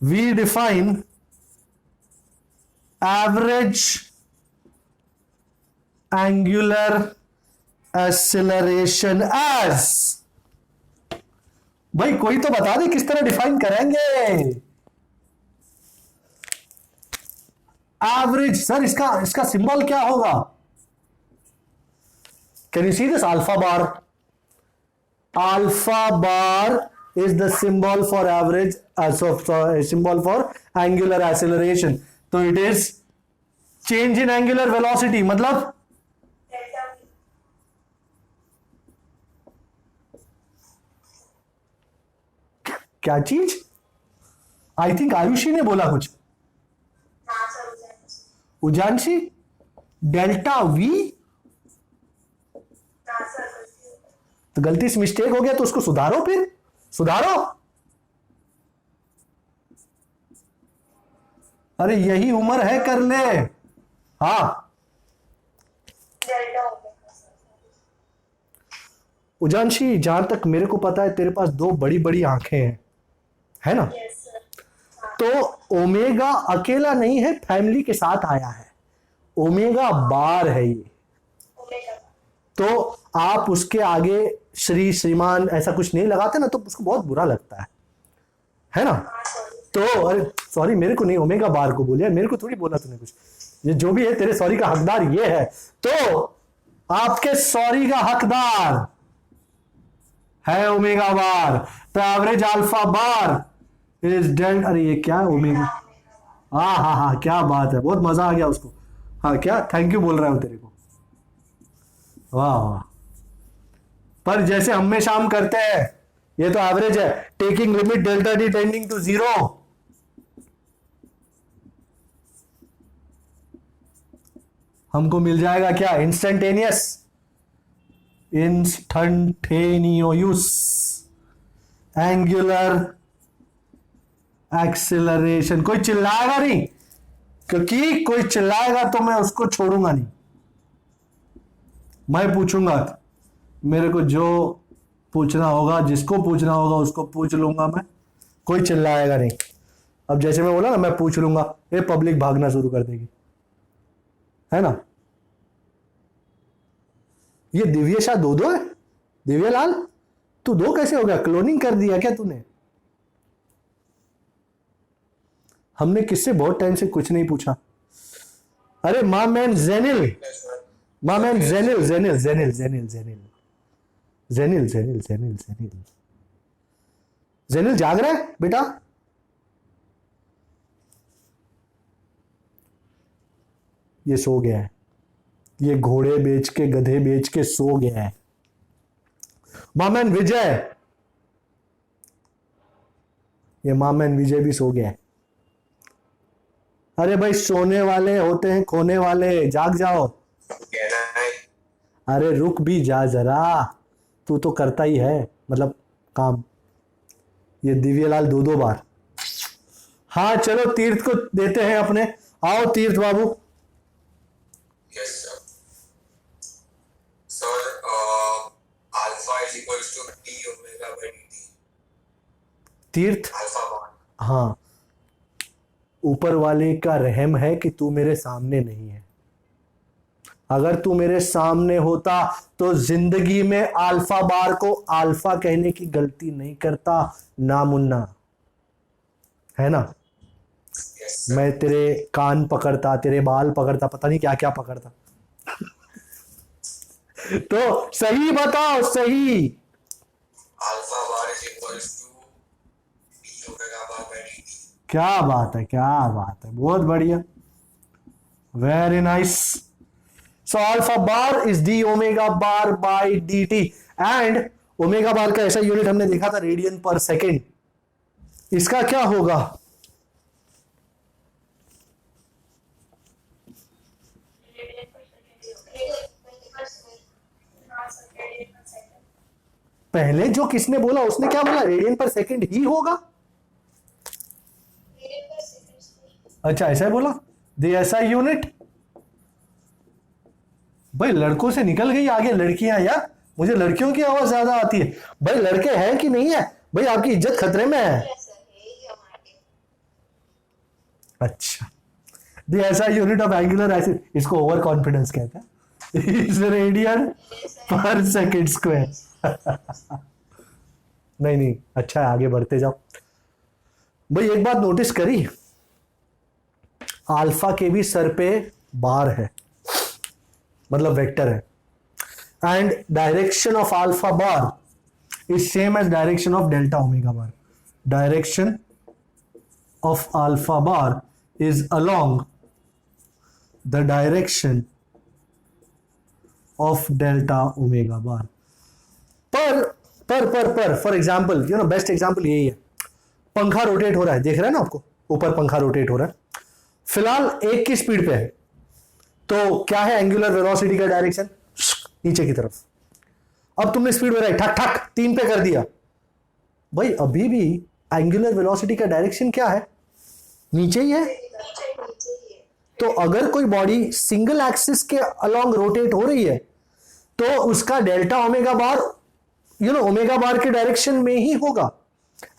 we define average angular acceleration as, भाई कोई तो बता दे किस तरह define करेंगे। Average, sir इसका symbol क्या होगा? Can you see this? Alpha bar. Alpha bar is the symbol for average, symbol for angular acceleration. तो it is change in angular velocity, मतलब क्या चीज? आई थिंक आयुषी ने बोला कुछ। Ujanshi, delta V. तो गलती से मिस्टेक हो गया तो उसको सुधारो, फिर सुधारो। अरे यही उम्र है, कर ले। हाँ उजांशी, जहां तक मेरे को पता है तेरे पास दो बड़ी बड़ी आंखें हैं, है ना? तो ओमेगा अकेला नहीं है, फैमिली के साथ आया है। ओमेगा बार है ये। तो आप उसके आगे श्री, श्रीमान ऐसा कुछ नहीं लगाते ना, तो उसको बहुत बुरा लगता है ना? तो अरे सॉरी, मेरे को नहीं, ओमेगा बार को बोलिए, मेरे को थोड़ी बोला तूने कुछ। ये जो भी है, तेरे सॉरी का हकदार ये है। तो आपके सॉरी का हकदार है ओमेगा बार। तो average alpha bar is dealt, अरे ये क्या है? ओमेगा। हाँ हाँ हाँ, क्या बात है, बहुत मजा आ गया उसको। हाँ क्या थैंक यू बोल रहा हूं तेरे को। वाह वाह। पर जैसे हम में शाम करते हैं, ये तो एवरेज है। Taking limit delta T tending to 0, हमको मिल जाएगा क्या? Instantaneous, instantaneous angular acceleration. कोई चिल्लाएगा नहीं, क्योंकि कोई चिल्लाएगा तो मैं उसको छोड़ूंगा नहीं। मैं पूछूंगा, मेरे को जो पूछना होगा, जिसको पूछना होगा उसको पूछ लूंगा मैं। कोई चिल्लाएगा नहीं। अब जैसे मैं बोला ना, मैं पूछ लूंगा, ये पब्लिक भागना शुरू कर देगी, है ना? ये दिव्य शाह दो है। दिव्य लाल, तू दो कैसे हो गया? क्लोनिंग कर दिया क्या तूने? हमने किससे बहुत टाइम से कुछ नहीं पूछा। अरे माँ मैन जेनिल, माँ मैन जेनिल जेनिल जेनिल जेनिल जेनिल जेनिल जेनिल जेनिल जेनिल जेनिल जाग रहा है बेटा? ये सो गया है। ये घोड़े बेच के, गधे बेच के सो गया है। मामैन विजय, ये मामैन विजय भी सो गया है। अरे भाई, सोने वाले होते हैं खोने वाले, जाग जाओ। अरे रुक भी जा जरा, तू तो करता ही है मतलब काम। ये दिव्यलाल दो बार। हाँ चलो, तीर्थ को देते हैं अपने। आओ तीर्थ बाबू। Yes, sir. Sir, alpha is equals to d omega by dt. तीर्थ, Alpha bar. हाँ, ऊपर वाले का रहम है कि तू मेरे सामने नहीं है। अगर तू मेरे सामने होता तो जिंदगी में अल्फा बार को अल्फा कहने की गलती नहीं करता ना मुन्ना, है ना? Yes, sir. मैं तेरे कान पकड़ता, तेरे बाल पकड़ता, पता नहीं क्या क्या पकड़ता। तो सही बताओ, सही। Alpha bar is equals to d omega bar by dt. क्या बात है, क्या बात है, बहुत बढ़िया, very nice. So alpha bar is d omega bar by dt and omega bar का ऐसा यूनिट हमने देखा था रेडियन पर सेकेंड. इसका क्या होगा? पहले जो किसने बोला उसने क्या बोला? रेडियन पर सेकेंड ही होगा. अच्छा ऐसा ही बोला. दे ऐसा यूनिट. भाई लड़कों से निकल गई आगे लड़कियां यार. मुझे लड़कियों की आवाज ज्यादा आती है. भाई लड़के हैं कि नहीं है? भाई आपकी इज्जत खतरे में है. अच्छा. द ऐसा यूनिट ऑफ एंगुलर एसिड, इसको ओवर कॉन्फिडेंस कहते हैं. इज रेडियन पर सेकेंड स्क्वायर. नहीं नहीं अच्छा है, आगे बढ़ते जाओ. भाई एक बात नोटिस करी, अल्फा के भी सर पे बार है, मतलब वेक्टर है. And direction of alpha bar is same as direction of delta omega bar. Direction of alpha bar is along the direction of delta omega bar. पर for example you know best example यही है. पंखा rotate हो रहा है, देख रहे हैं ना आपको, ऊपर पंखा रोटेट हो रहा है. फिलहाल एक की स्पीड पे है, तो क्या है एंगुलर वेलोसिटी का डायरेक्शन? नीचे की तरफ. अब तुमने स्पीड बढ़ाई, ठक ठक 3 पे कर दिया. भाई अभी भी एंगुलर वेलोसिटी का डायरेक्शन क्या है? नीचे ही है. तो अगर कोई बॉडी सिंगल एक्सिस के अलोंग रोटेट हो रही है तो उसका delta omega bar you know omega bar के डायरेक्शन में ही होगा.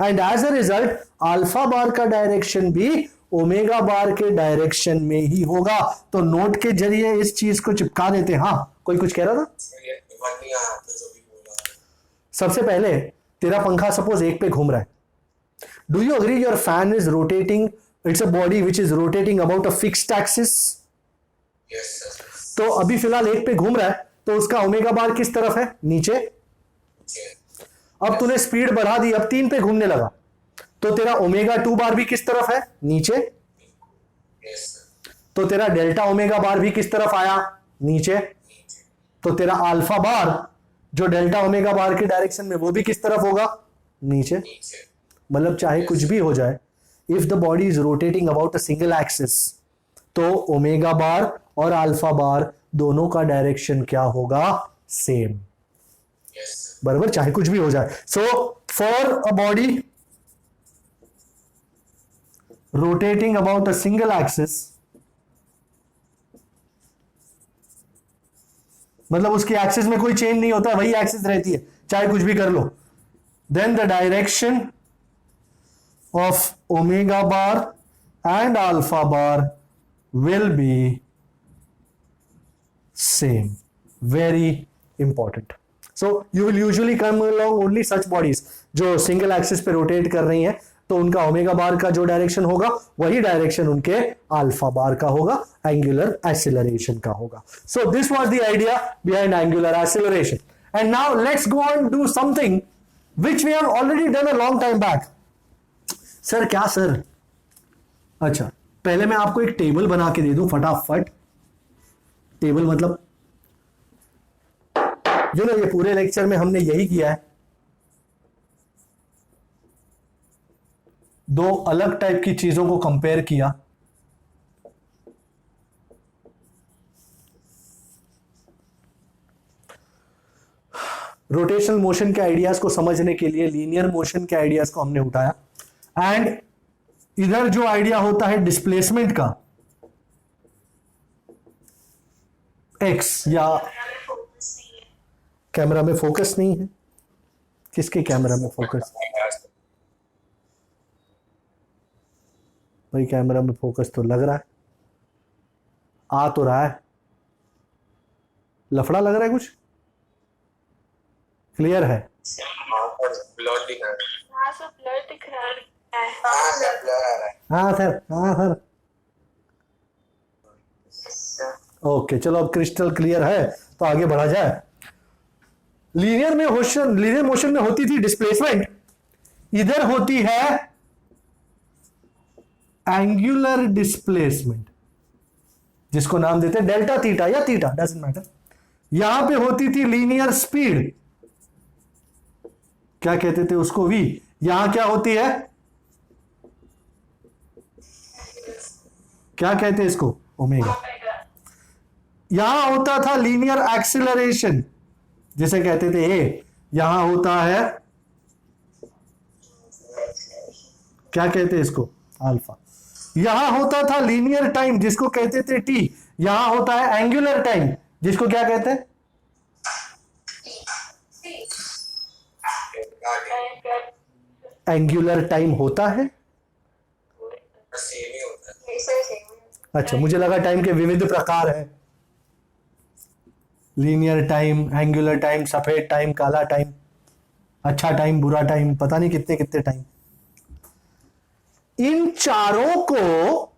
And as a result alpha bar का डायरेक्शन भी ओमेगा बार के डायरेक्शन में ही होगा. तो नोट के जरिए इस चीज को चिपका देते हैं. हाँ कोई कुछ कह रहा था? सबसे पहले तेरा पंखा सपोज एक पे घूम रहा है. Do you agree your fan is rotating? It's a body which is rotating about a fixed axis. Yes, sir. तो अभी फिलहाल एक पे घूम रहा है, तो उसका ओमेगा बार किस तरफ है? नीचे. अब तूने स्पीड बढ़ा दी, अब 3 पे घूमने लगा, तो तेरा ओमेगा 2 बार भी किस तरफ है? नीचे. Yes, sir. तो तेरा डेल्टा ओमेगा बार भी किस तरफ आया? नीचे. तो तेरा अल्फा बार जो डेल्टा ओमेगा बार के डायरेक्शन में, वो भी किस तरफ होगा? नीचे. मतलब चाहे कुछ भी हो जाए, if the body is rotating about a single axis, तो ओमेगा बार और अल्फा बार दोनों का डायरेक्शन क्या होगा? सेम. Yes, बराबर, चाहे कुछ भी हो जाए. सो for a body rotating about a single axis, मतलब उसकी एक्सिस में कोई चेंज नहीं होता, वही एक्सिस रहती है, चाहे कुछ भी कर लो. Then the direction of omega bar and alpha bar will be same. Very important. So you will usually come along only such bodies जो single axis पे rotate कर रही हैं, तो उनका ओमेगा बार का जो डायरेक्शन होगा वही डायरेक्शन उनके अल्फा बार का होगा, एंगुलर एक्सीलरेशन का होगा. So this was the idea behind angular acceleration. And now let's go and do something which we have already done a long time back. Sir क्या sir? अच्छा पहले मैं आपको एक टेबल बना के दे दूं फटाफट. टेबल मतलब जो ना, ये पूरे लेक्चर में हमने यही किया है. 2 अलग टाइप की चीजों को कंपेयर किया. रोटेशनल मोशन के आइडियाज को समझने के लिए लीनियर मोशन के आइडियाज को हमने उठाया. एंड इधर जो आइडिया होता है डिस्प्लेसमेंट का, एक्स या कैमरा में फोकस नहीं है. किसके कैमरा में फोकस? भाई कैमरा में फोकस तो लग रहा है, आ तो रहा है, लफड़ा लग रहा है, कुछ क्लियर है? ब्लर दिख रहा है. हाँ सब ब्लर दिख रहा है. हाँ सर, ब्लर आ रहा है. हाँ सर, हाँ सर. ओके चलो, अब क्रिस्टल क्लियर है तो आगे बढ़ा जाए. लीनियर मोशन में होती थी डिस्प्लेसमेंट, इधर होती है एंगुलर डिस्प्लेसमेंट. जिसको नाम देते डेल्टा थीटा या थीटा, डजंट मैटर। यहां पे होती थी लीनियर स्पीड, क्या कहते थे उसको, v। यहां क्या होती है, क्या कहते हैं इसको, ओमेगा। यहां होता था लीनियर एक्सिलरेशन, जिसे कहते थे a। यहां होता है, क्या कहते हैं इसको, अल्फा। यहां होता था लीनियर टाइम, जिसको कहते थे t। यहां होता है एंगुलर टाइम, जिसको क्या कहते हैं, एंगुलर टाइम होता है। सेम ही होता है। अच्छा, मुझे लगा टाइम के विविध प्रकार हैं, लीनियर टाइम, एंगुलर टाइम, सफेद टाइम, काला टाइम, अच्छा टाइम, बुरा टाइम, पता नहीं कितने कितने टाइम। इन चारों को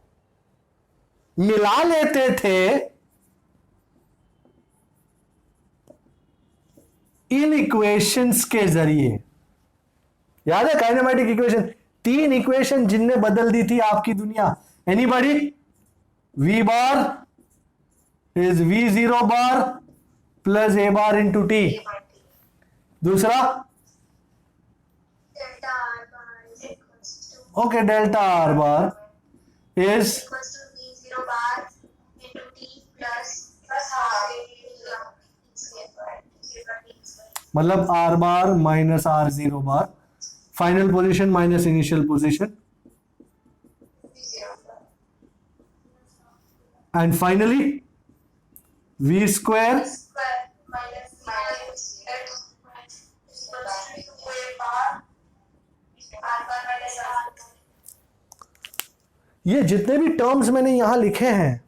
मिला लेते थे इन इक्वेशंस के जरिए। याद है काइनेमेटिक इक्वेशन, 3 इक्वेशन जिनने बदल दी थी आपकी दुनिया। Anybody, v bar is v0 bar plus a bar into t। दूसरा, okay, delta r bar is मतलब r bar minus r0 bar, final position minus initial position, and finally v square ये जितने भी टर्म्स मैंने यहां लिखे हैं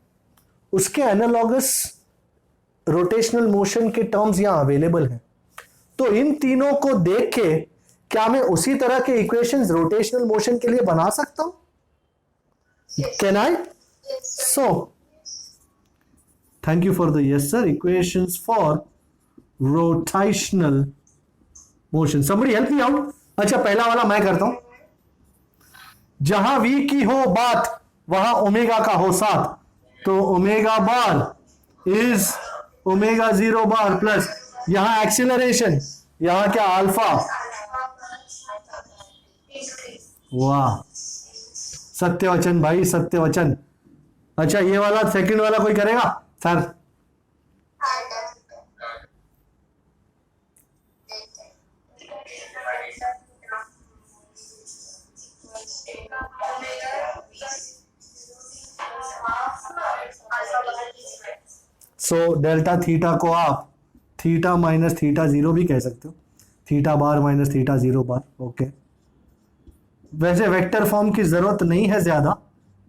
उसके एनालॉगस रोटेशनल मोशन के टर्म्स यहां अवेलेबल हैं। तो इन तीनों को देख के क्या मैं उसी तरह के इक्वेशंस रोटेशनल मोशन के लिए बना सकता हूं? Can I? So thank you for the yes sir, equations for rotational motion. Somebody help me out. अच्छा, पहला वाला मैं करता हूं। जहां v की हो बात वहां ओमेगा का हो साथ, तो omega bar is omega 0 bar plus, यहां एक्सीलरेशन, यहां क्या, अल्फा। वाह, सत्यवचन भाई, सत्यवचन। अच्छा, ये वाला सेकंड वाला कोई करेगा सर? सो डेल्टा थीटा को आप थीटा माइनस थीटा 0 भी कह सकते हो, थीटा बार माइनस थीटा 0 बार। ओके, वैसे वेक्टर फॉर्म की जरूरत नहीं है ज्यादा,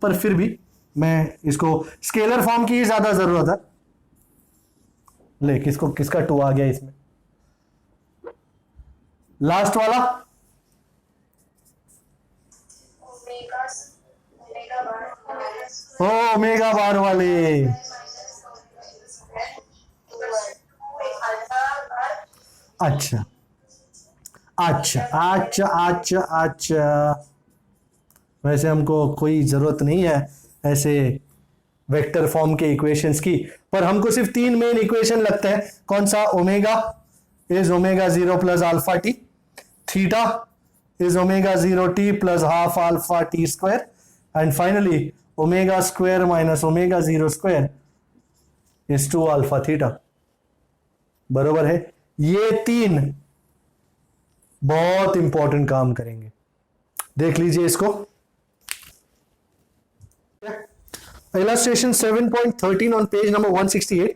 पर फिर भी मैं इसको स्केलर फॉर्म की ही ज्यादा जरूरत है। ले, किसको, किसका 2 आ गया इसमें, लास्ट वाला। ओ ओमेगा बार वाले, अच्छा अच्छा अच्छा अच्छा अच्छा, वैसे हमको कोई जरूरत नहीं है ऐसे वेक्टर फॉर्म के इक्वेशंस की, पर हमको सिर्फ 3 मेन इक्वेशन लगते हैं। कौन सा? Omega is omega 0 plus alpha T, theta is omega 0 t plus half alpha t square, and finally omega square minus omega 0 square is 2 alpha theta. बरोबर है? ये 3 बहुत इंपॉर्टेंट काम करेंगे, देख लीजिए इसको। Illustration 7.13 on page number 168.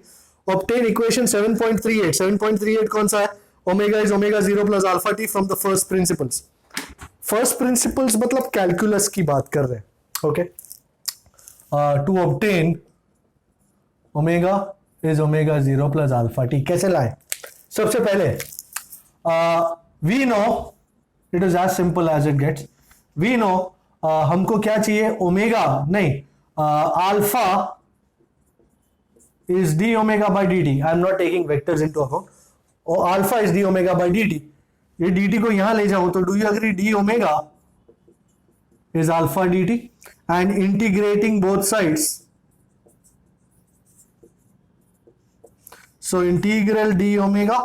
Obtain equation 7.38. 7.38 कौन सा है? Omega is omega 0 plus alpha t from the first principles. First principles मतलब कैलकुलस की बात कर रहे हैं। Okay, to obtain omega is omega 0 plus alpha t कैसे लाए? सबसे पहले we know it is as simple as it gets. We know हमको क्या चाहिए? ओमेगा नहीं, alpha is d omega by dt. I am not taking vectors into account. और alpha is d omega by dt. ये dt को यहां ले जाओ तो do you agree d omega is alpha dt and integrating both sides so integral d omega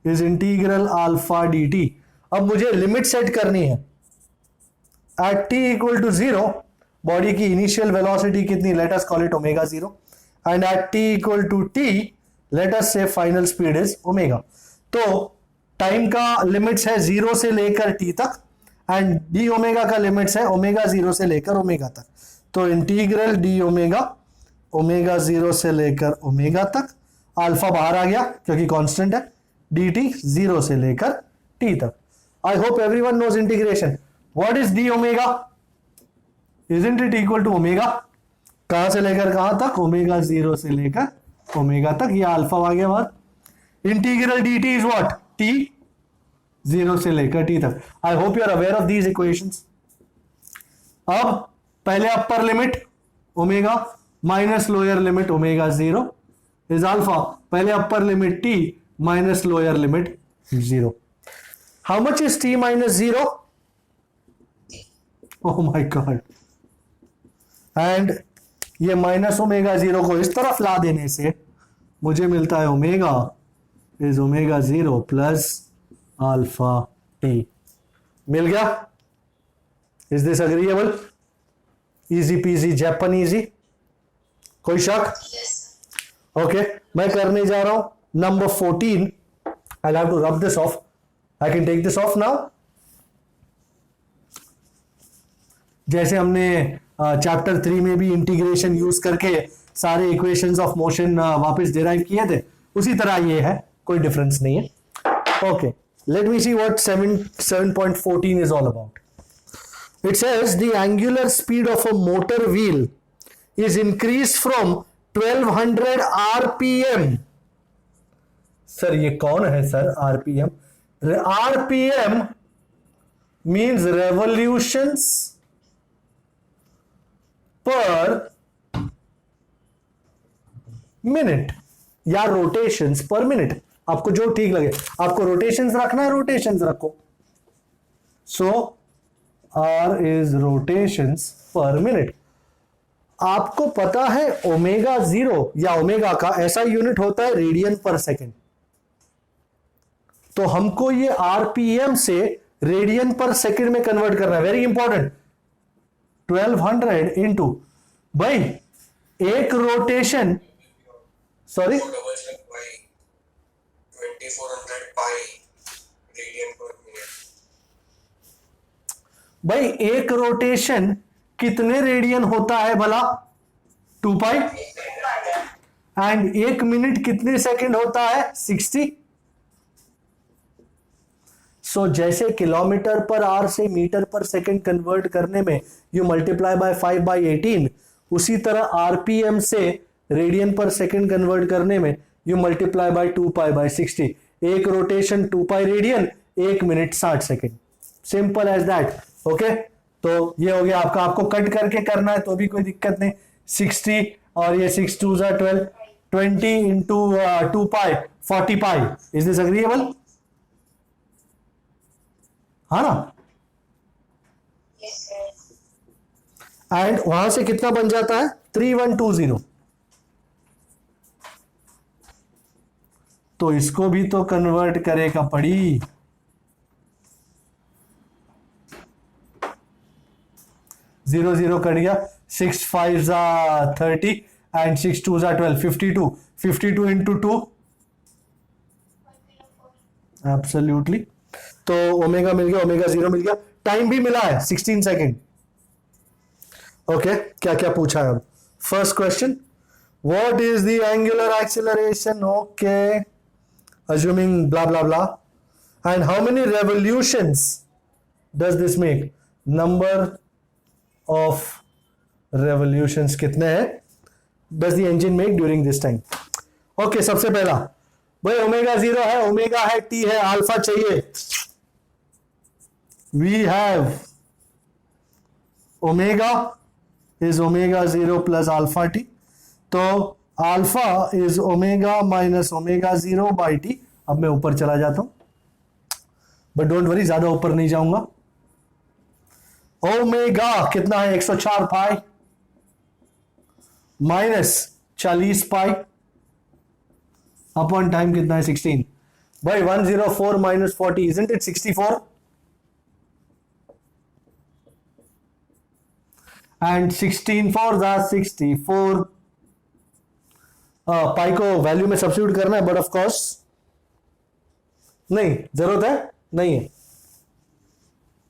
is integral alpha d t. अब मुझे limit set करनी है। At t equal to 0 body की इनिशियल वेलोसिटी कितनी, let us call it omega 0, and at t equal to t let us say final speed is omega. तो time का limits है 0 से लेकर t तक, एंड डी ओमेगा का limits है ओमेगा 0 से लेकर ओमेगा तक। तो इंटीग्रल डी ओमेगा ओमेगा 0 से लेकर ओमेगा तक, अल्फा बाहर आ गया क्योंकि कांस्टेंट है, डी टी 0 से लेकर t तक। I hope everyone knows integration. What is d omega? Isn't it equal to omega, कहां से लेकर कहां तक, ओमेगा 0 से लेकर ओमेगा तक, ये अल्फा आ गया बाहर। Integral D T is what, T 0 से लेकर t तक। I hope you are aware of these equations. अब पहले upper limit omega minus lower limit omega 0 is alpha, पहले upper limit t minus lower limit 0। How much is t minus 0? Oh my God. And ये minus omega 0 को इस तरफ ला देने से मुझे मिलता है omega is omega 0 plus alpha T. मिल गया? Is this agreeable? Easy peasy Japanesey, कोई शक? ओके, मैं करने जा रहा हूं number 14। I have to rub this off, I can take this off now. जैसे हमने चैप्टर 3 में भी इंटीग्रेशन यूज करके सारे इक्वेशंस ऑफ मोशन वापस डिराइव किए थे, उसी तरह ये है, कोई डिफरेंस नहीं है। Okay, let me see what 7.14 is all about. It says the angular speed of a motor wheel is increased from 1200 rpm. Sir ये कौन है sir rpm? rpm means revolutions per minute या rotations per minute, आपको जो ठीक लगे। आपको rotations रखना है, रोटेशंस रखो। So R is rotations per minute. आपको पता है ओमेगा 0 या ओमेगा का ऐसा यूनिट होता है रेडियन पर सेकेंड। तो हमको ये आरपीएम से रेडियन पर सेकेंड में कन्वर्ट करना है, वेरी इंपॉर्टेंट। 1200 इंटू, भाई एक rotation, sorry 2400 pi radian per minute। भाई एक रोटेशन कितने रेडियन होता है भला? 2 पाई। एंड एक मिनट कितने सेकंड होता है? 60। सो जैसे किलोमीटर पर आवर से मीटर पर सेकंड कन्वर्ट करने में यू मल्टीप्लाई बाय 5/18, उसी तरह आरपीएम से रेडियन पर सेकंड कन्वर्ट करने में you multiply by 2 pi by 60। एक रोटेशन 2 पाई रेडियन, एक minute 60 second, simple as that. Okay, तो ये हो गया आपका। आपको कट करके करना है तो भी कोई दिक्कत नहीं। 60 और ये 6 2 12, 20 into 2 pi 40 pi. Is this agreeable? हाँ ना? एंड वहां से कितना बन जाता है? 3120। तो इसको भी तो कन्वर्ट करेगा पड़ी। जीरो जीरो कट गया, 6 5 30 एंड 6 2 12, 52। 52 into 2, absolutely. तो ओमेगा मिल गया, ओमेगा 0 मिल गया। टाइम भी मिला है 16 सेकेंड। ओके, क्या क्या पूछा है अब? First question, what is the angular acceleration? Okay, assuming blah blah blah, and how many revolutions does this make? Number of revolutions कितने हैं does the engine make during this time? Okay, सबसे पहला भाई ओमेगा 0 है, omega है, T है, alpha चाहिए। we have omega is omega 0 plus alpha T. तो alpha is omega minus omega 0 by T. अब मैं ऊपर चला जाता हूं, बट डोंट वरी, ज्यादा ऊपर नहीं जाऊंगा। ओमेगा कितना है? 104 pi minus 40 pi upon time कितना है 16 भाई 104 minus 40 isn't it 64 and 16 4 are 64 पाई को वैल्यू में सब्स्टिट्यूट करना है बट ऑफ कोर्स नहीं जरूरत है नहीं है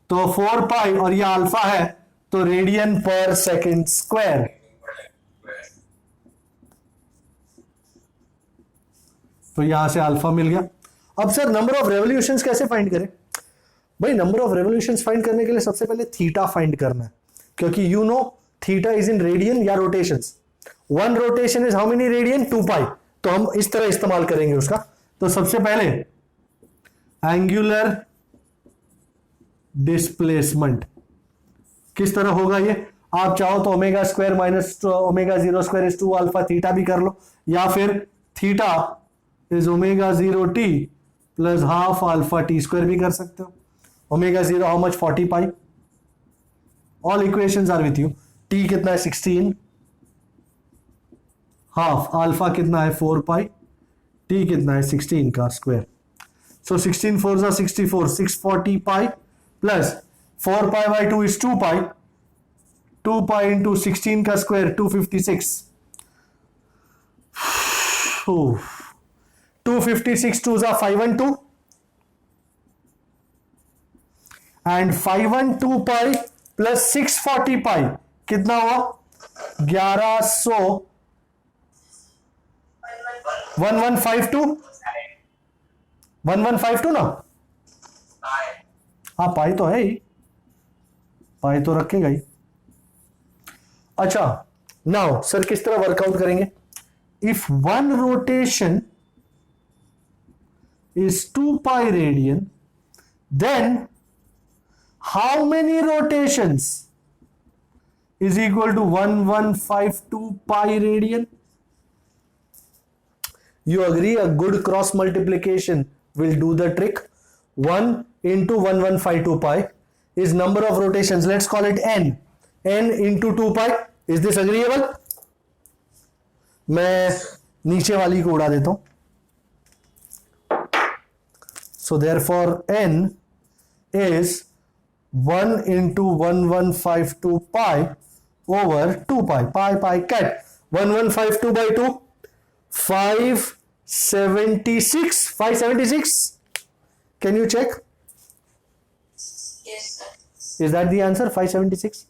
तो 4 पाई और ये अल्फा है तो रेडियन पर सेकंड स्क्वायर तो यहां से अल्फा मिल गया। अब सर नंबर ऑफ रेवोल्यूशंस कैसे फाइंड करें भाई नंबर ऑफ रेवोल्यूशंस फाइंड करने के लिए सबसे पहले थीटा फाइंड करना है क्योंकि you know theta is in radian या rotations one rotation is how many radian 2 pi तो हम इस तरह इस्तेमाल करेंगे उसका। तो सबसे पहले एंगुलर डिस्प्लेसमेंट किस तरह होगा ये आप चाहो तो omega square minus omega 0 square is 2 alpha theta भी कर लो या फिर theta is omega 0 t plus half alpha t square भी कर सकते हो। Omega 0 how much 40 pi all equations are with you t कितना है 16 हाफ अल्फा कितना है 4 पाई टी कितना है 16 का स्क्वायर सो 16 4 जा 64 640 pi plus 4 pi by 2 is 2 pi 2 pi into 16 का स्क्वायर 256 256 2 जा 512 एंड 512 पाई प्लस 640 पाई कितना हुआ 1100 1152 1152 ना हाँ पाई तो है ही पाई तो रखेगा ही। अच्छा नाउ सर किस तरह वर्कआउट करेंगे if one rotation is 2 pi radian then how many rotations is equal to 1152 pi radian you agree a good cross multiplication will do the trick 1 into 1152 pi is number of rotations let's call it n into 2 pi is this agreeable मैं नीचे वाली को उड़ा देता हूं so therefore n is 1 into 1152 pi over 2 pi pi cat 1152 by 2 576 can you check Yes, sir. is that the answer 576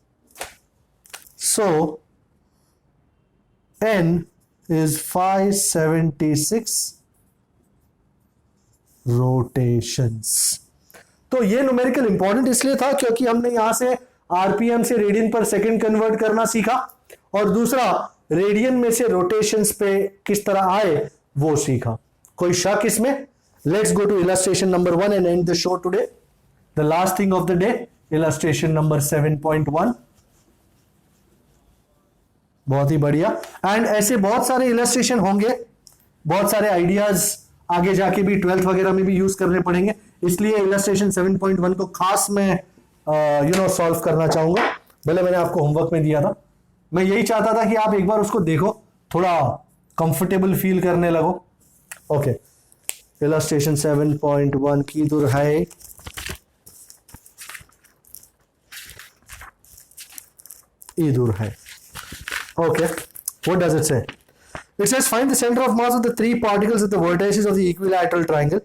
so n is 576 rotations तो ये numerical important इसलिए था क्योंकि हमने यहां से आरपीएम से रेडियन पर सेकंड कन्वर्ट करना सीखा और दूसरा रेडियन में से रोटेशंस पे किस तरह आए वो सीखा। कोई शक इसमें let's go to illustration number 1 and and the show today the last thing of the day illustration number 7.1 बहुत ही बढ़िया एंड ऐसे बहुत सारे इलस्ट्रेशन होंगे बहुत सारे आइडियाज आगे जाके भी 12th वगैरह में भी यूज करने पड़ेंगे इसलिए इलस्ट्रेशन 7.1 को खास मैं सॉल्व करना चाहूंगा भले मैंने आपको होमवर्क में दिया था मैं यही चाहता था कि आप एक बार उसको देखो थोड़ा कंफर्टेबल फील करने लगो ओके इलस्ट्रेशन 7.1 की दूर है इधर है ओके व्हाट डज इट से It says find the center of mass of the three particles at the vertices of the equilateral triangle.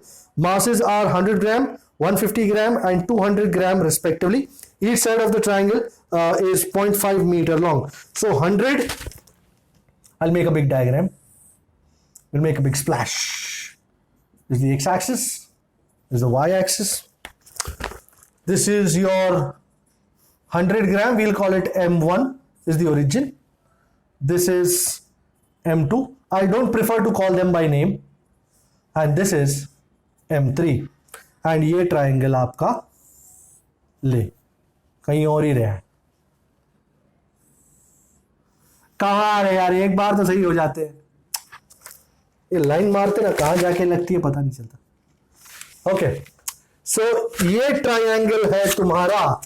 Masses are 100 gram, 150 gram and 200 gram respectively. Each side of the triangle is 0.5 meter long. So 100, I'll make a big diagram. We'll make a big splash. This is the x-axis. This is the y-axis. This is your 100 gram. We'll call it M1 is the origin. This is M2. I don't prefer to call them by name. And this is M3. And ये triangle आपका ले कहीं और ही रहा है कहाँ आ रहे यार एक बार तो सही हो जाते हैं ये लाइन मारते ना कहाँ जाके लगती है पता नहीं चलता ओके सो ये ट्राइंगल है तुम्हारा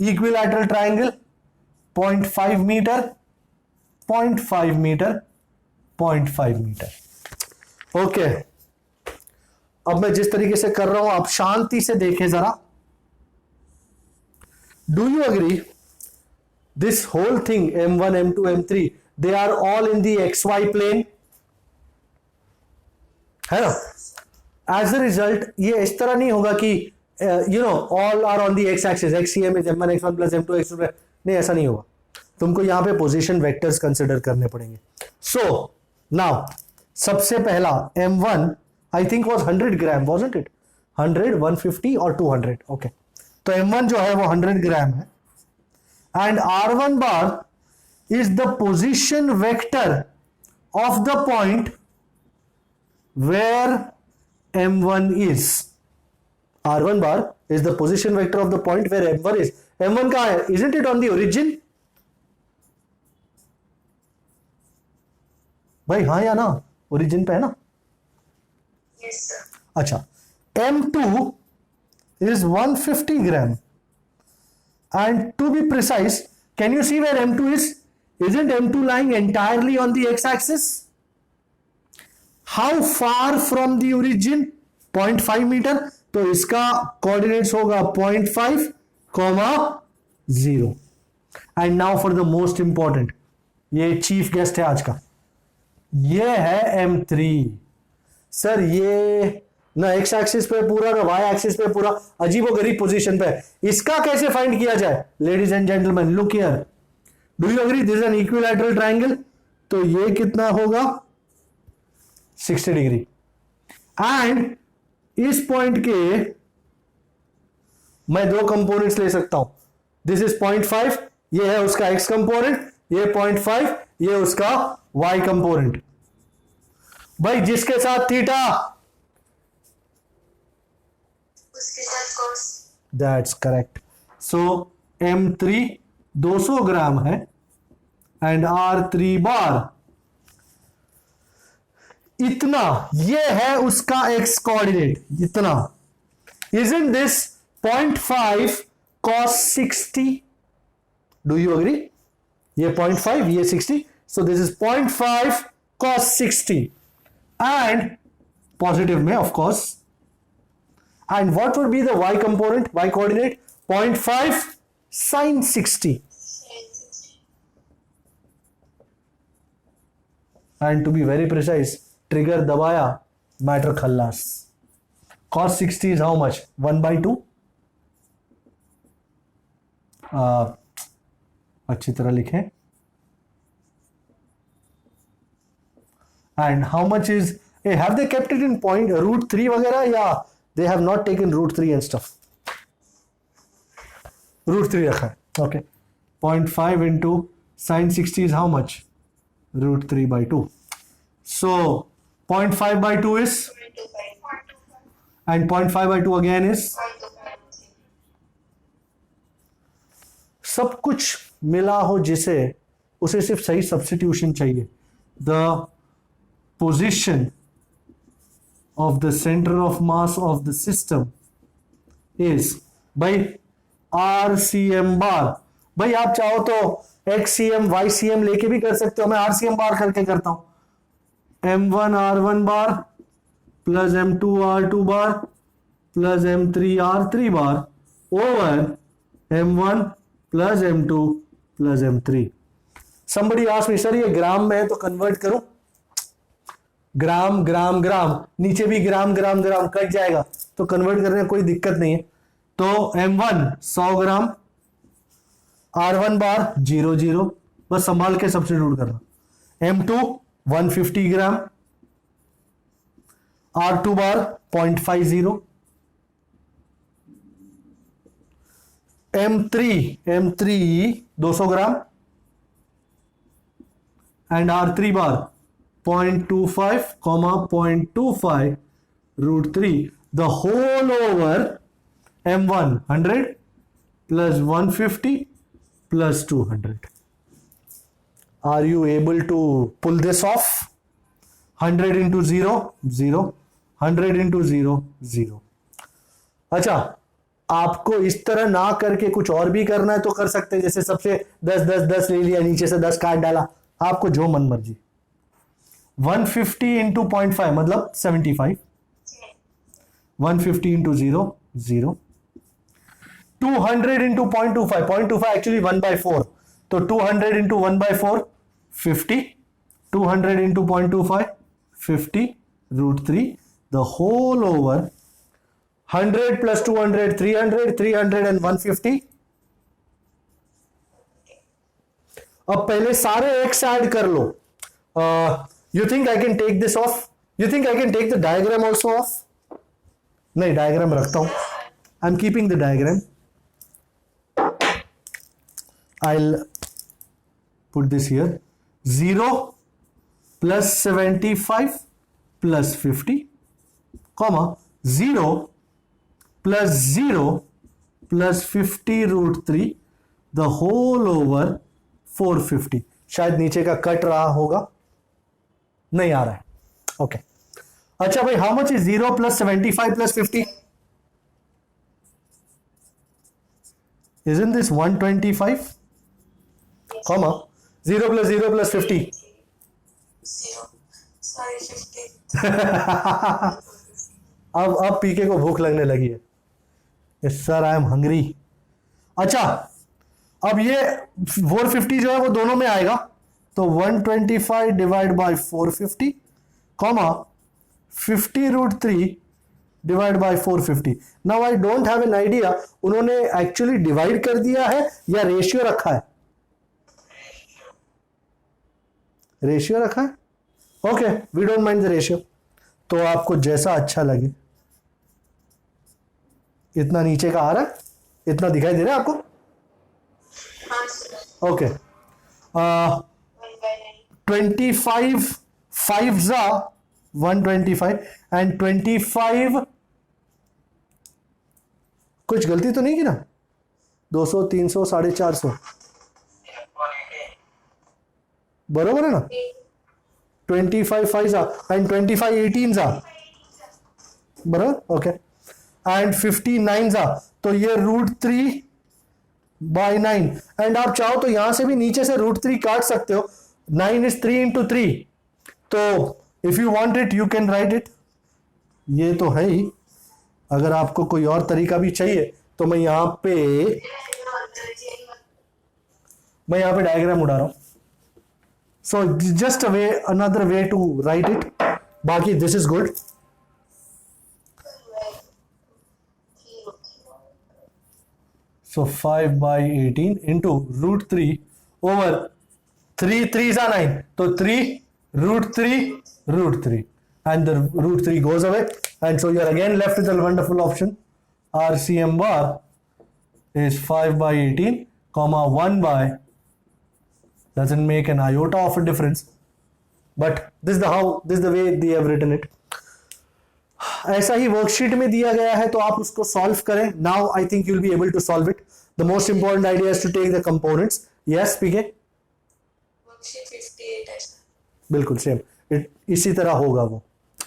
equilateral triangle 0.5 metre 0.5 metre, 0.5 metre. Okay, अब मैं जिस तरीके से कर रहा हूं आप शांति से देखें जरा। Do you agree this whole thing m1 m2 m3 they are all in the xy plane, है ना? एज अ रिजल्ट ये इस तरह नहीं होगा कि all are on the x axis, xcm is m1 x1 plus m2 x2, नहीं, ऐसा नहीं होगा। तुमको यहां पे पोजीशन वेक्टर्स कंसिडर करने पड़ेंगे। सो नाउ सबसे पहला m1 I think was 100 gram, wasn't it? 100, 150 और 200। ओके, तो m1 जो है वो 100 ग्राम है, and r1 bar is the position vector of the point where m1 is. r1 bar is the position vector of the point where m1 is. m1 कहां है? Isn't it on the origin? भाई हाँ या ना? Origin पे है ना? Yes, sir. अच्छा, m2 is 150 gram, and to be precise, can you see where m2 is? Isn't m2 lying entirely on the x-axis? How far from the origin? 0.5 metre, तो इसका कोऑर्डिनेट्स होगा 0.5, 0। And now for the most important, ये chief guest है आज का, ये है m3। Sir ये ना एक्स एक्सिस पे पूरा ना वाई एक्सिस पे पूरा, अजीबोगरीब पोजीशन पे, इसका कैसे फाइंड किया जाए? Ladies and gentleman look here, do you agree this is an equilateral triangle? तो ये कितना होगा? 60 डिग्री। एंड इस पॉइंट के मैं दो कंपोनेंट्स ले सकता हूं, दिस इज 0.5, ये है उसका x कंपोनेंट, ये 0.5, ये उसका y कंपोनेंट। भाई जिसके साथ थीटा, उसके साथ cos। That's correct. So m3 200 ग्राम है एंड r3 बार इतना, ये है उसका x कोऑर्डिनेट, इतना। Isn't this 0.5 cos 60? Do you agree? ये 0.5, ये 60, so this is 0.5 cos 60 and positive में of course. And what would be the y component, y coordinate? 0.5 sin 60. And to be very precise, trigger दबाया, matter खल्लास। cos 60 is how much? 1/2। अच्छी तरह लिखें। And how much is, have they kept it in point √3 वगैरह, या they have not taken √3 and stuff? √3 रखा है। Okay, 0.5 into sin 60 is how much? √3/2. So 0.5/2 is, and 0.5/2 again is, सब कुछ मिला हो जिसे, उसे सिर्फ सही सब्स्टिट्यूशन चाहिए। The position of the centre of mass of the system is, भाई RCM बार, भाई आप चाहो तो XCM YCM लेके भी कर सकते हो, मैं RCM बार करके करता हूं। M1 R1 bar plus M2 R2 bar plus M3 R3 bar over M1 plus M2 plus M3। somebody asked me, sir ये ग्राम में है तो कन्वर्ट करूं? ग्राम ग्राम ग्राम, नीचे भी ग्राम ग्राम ग्राम कट जाएगा, तो कन्वर्ट करने में कोई दिक्कत नहीं है। तो M1 100 ग्राम, R1 बार 0 0, बस संभाल के सब्स्टिट्यूट करना। M2 150 gram, R2 bar 0.50, M3 200 gram and R3 bar 0.25, 0.25 √3, the whole over M1 100 plus 150 plus 200. Are you able to pull this off? 100 into 0 0, 100 into 0 0। अच्छा, आपको इस तरह ना करके कुछ और भी करना है तो कर सकते हैं, जैसे सबसे 10 10 10 ले लिया, नीचे से 10 काट डाला, आपको जो मन मर्जी। 150 इंटू 0.5 मतलब 75, 150 इंटू 0 0, 200 इंटू 0.25, 0.25 एक्चुअली 1/4, तो 200 into 1/4 50, 200 into 0.25 50 √3, the whole over 100 plus 200 300, 300 and 150। अब पहले सारे एक्स ऐड कर लो। You think I can take this off? You think I can take the diagram also off? नहीं, डायग्राम रखता हूं। I am keeping the diagram. I'll put this here. 0 plus 75 plus 50, comma 0 plus 0 plus 50 √3, the whole over 450। शायद नीचे का cut रहा होगा, नहीं आ रहा है। ओके अच्छा भाई, how much is 0 plus 75 plus 50? Isn't this 125? Comma 0 plus 0 plus 50. 0, sorry 50. अब पीके को भूख लगने लगी है। Sir I am hungry. अच्छा अब ये 450 जो है वो दोनों में आएगा, तो 125 divide by 450, comma 50 √3 divide by 450। Now I don't have an idea, उन्होंने एक्चुअली डिवाइड कर दिया है या रेशियो रखा है? रेशियो रखा है। Okay, we don't mind the ratio, तो आपको जैसा अच्छा लगे। इतना नीचे का आ रहा है, इतना दिखाई दे रहा है आपको? हाँ सर। ओके 25 5 जा 125 एंड 25, कुछ गलती तो नहीं की ना? 200 300 450 बरोबर है ना? 25 5 जा एंड 25 18 जा बरोबर। ओके एंड 59 जा, तो ये √3 बाय 9, एंड आप चाहो तो यहां से भी नीचे से √3 काट सकते हो। 9 is 3 into 3, तो if you want it you can right it. ये तो है ही, अगर आपको कोई और तरीका भी चाहिए तो मैं यहां पे डायग्राम उड़ा रहा हूं। So just a way, another way to write it. बाकी this is good. So 5 by 18 into √3 over 3 3s are 9. So 3 √3 and the √3 goes away, and so you are again left with a wonderful option. RCM bar is 5 by 18, comma 1 by, doesn't make an iota of a difference, but this is the way they have written it. ऐसा ही worksheet में दिया गया है, तो आप उसको solve करें। Now I think you will be able to solve it. The most important idea is to take the components. Yes PK? Worksheet 58 है सर। बिल्कुल सेम इसी तरह होगा वो।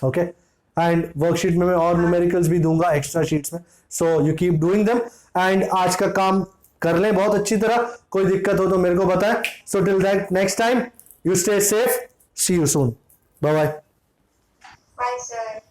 ओके एंड वर्कशीट में मैं और न्यूमेरिकल्स भी दूंगा एक्स्ट्रा शीट्स में, so you keep doing them. And आज का काम कर लें बहुत अच्छी तरह। कोई दिक्कत हो तो मेरे को बताएं। So till that next time, you stay safe, see you soon, bye bye. Bye sir.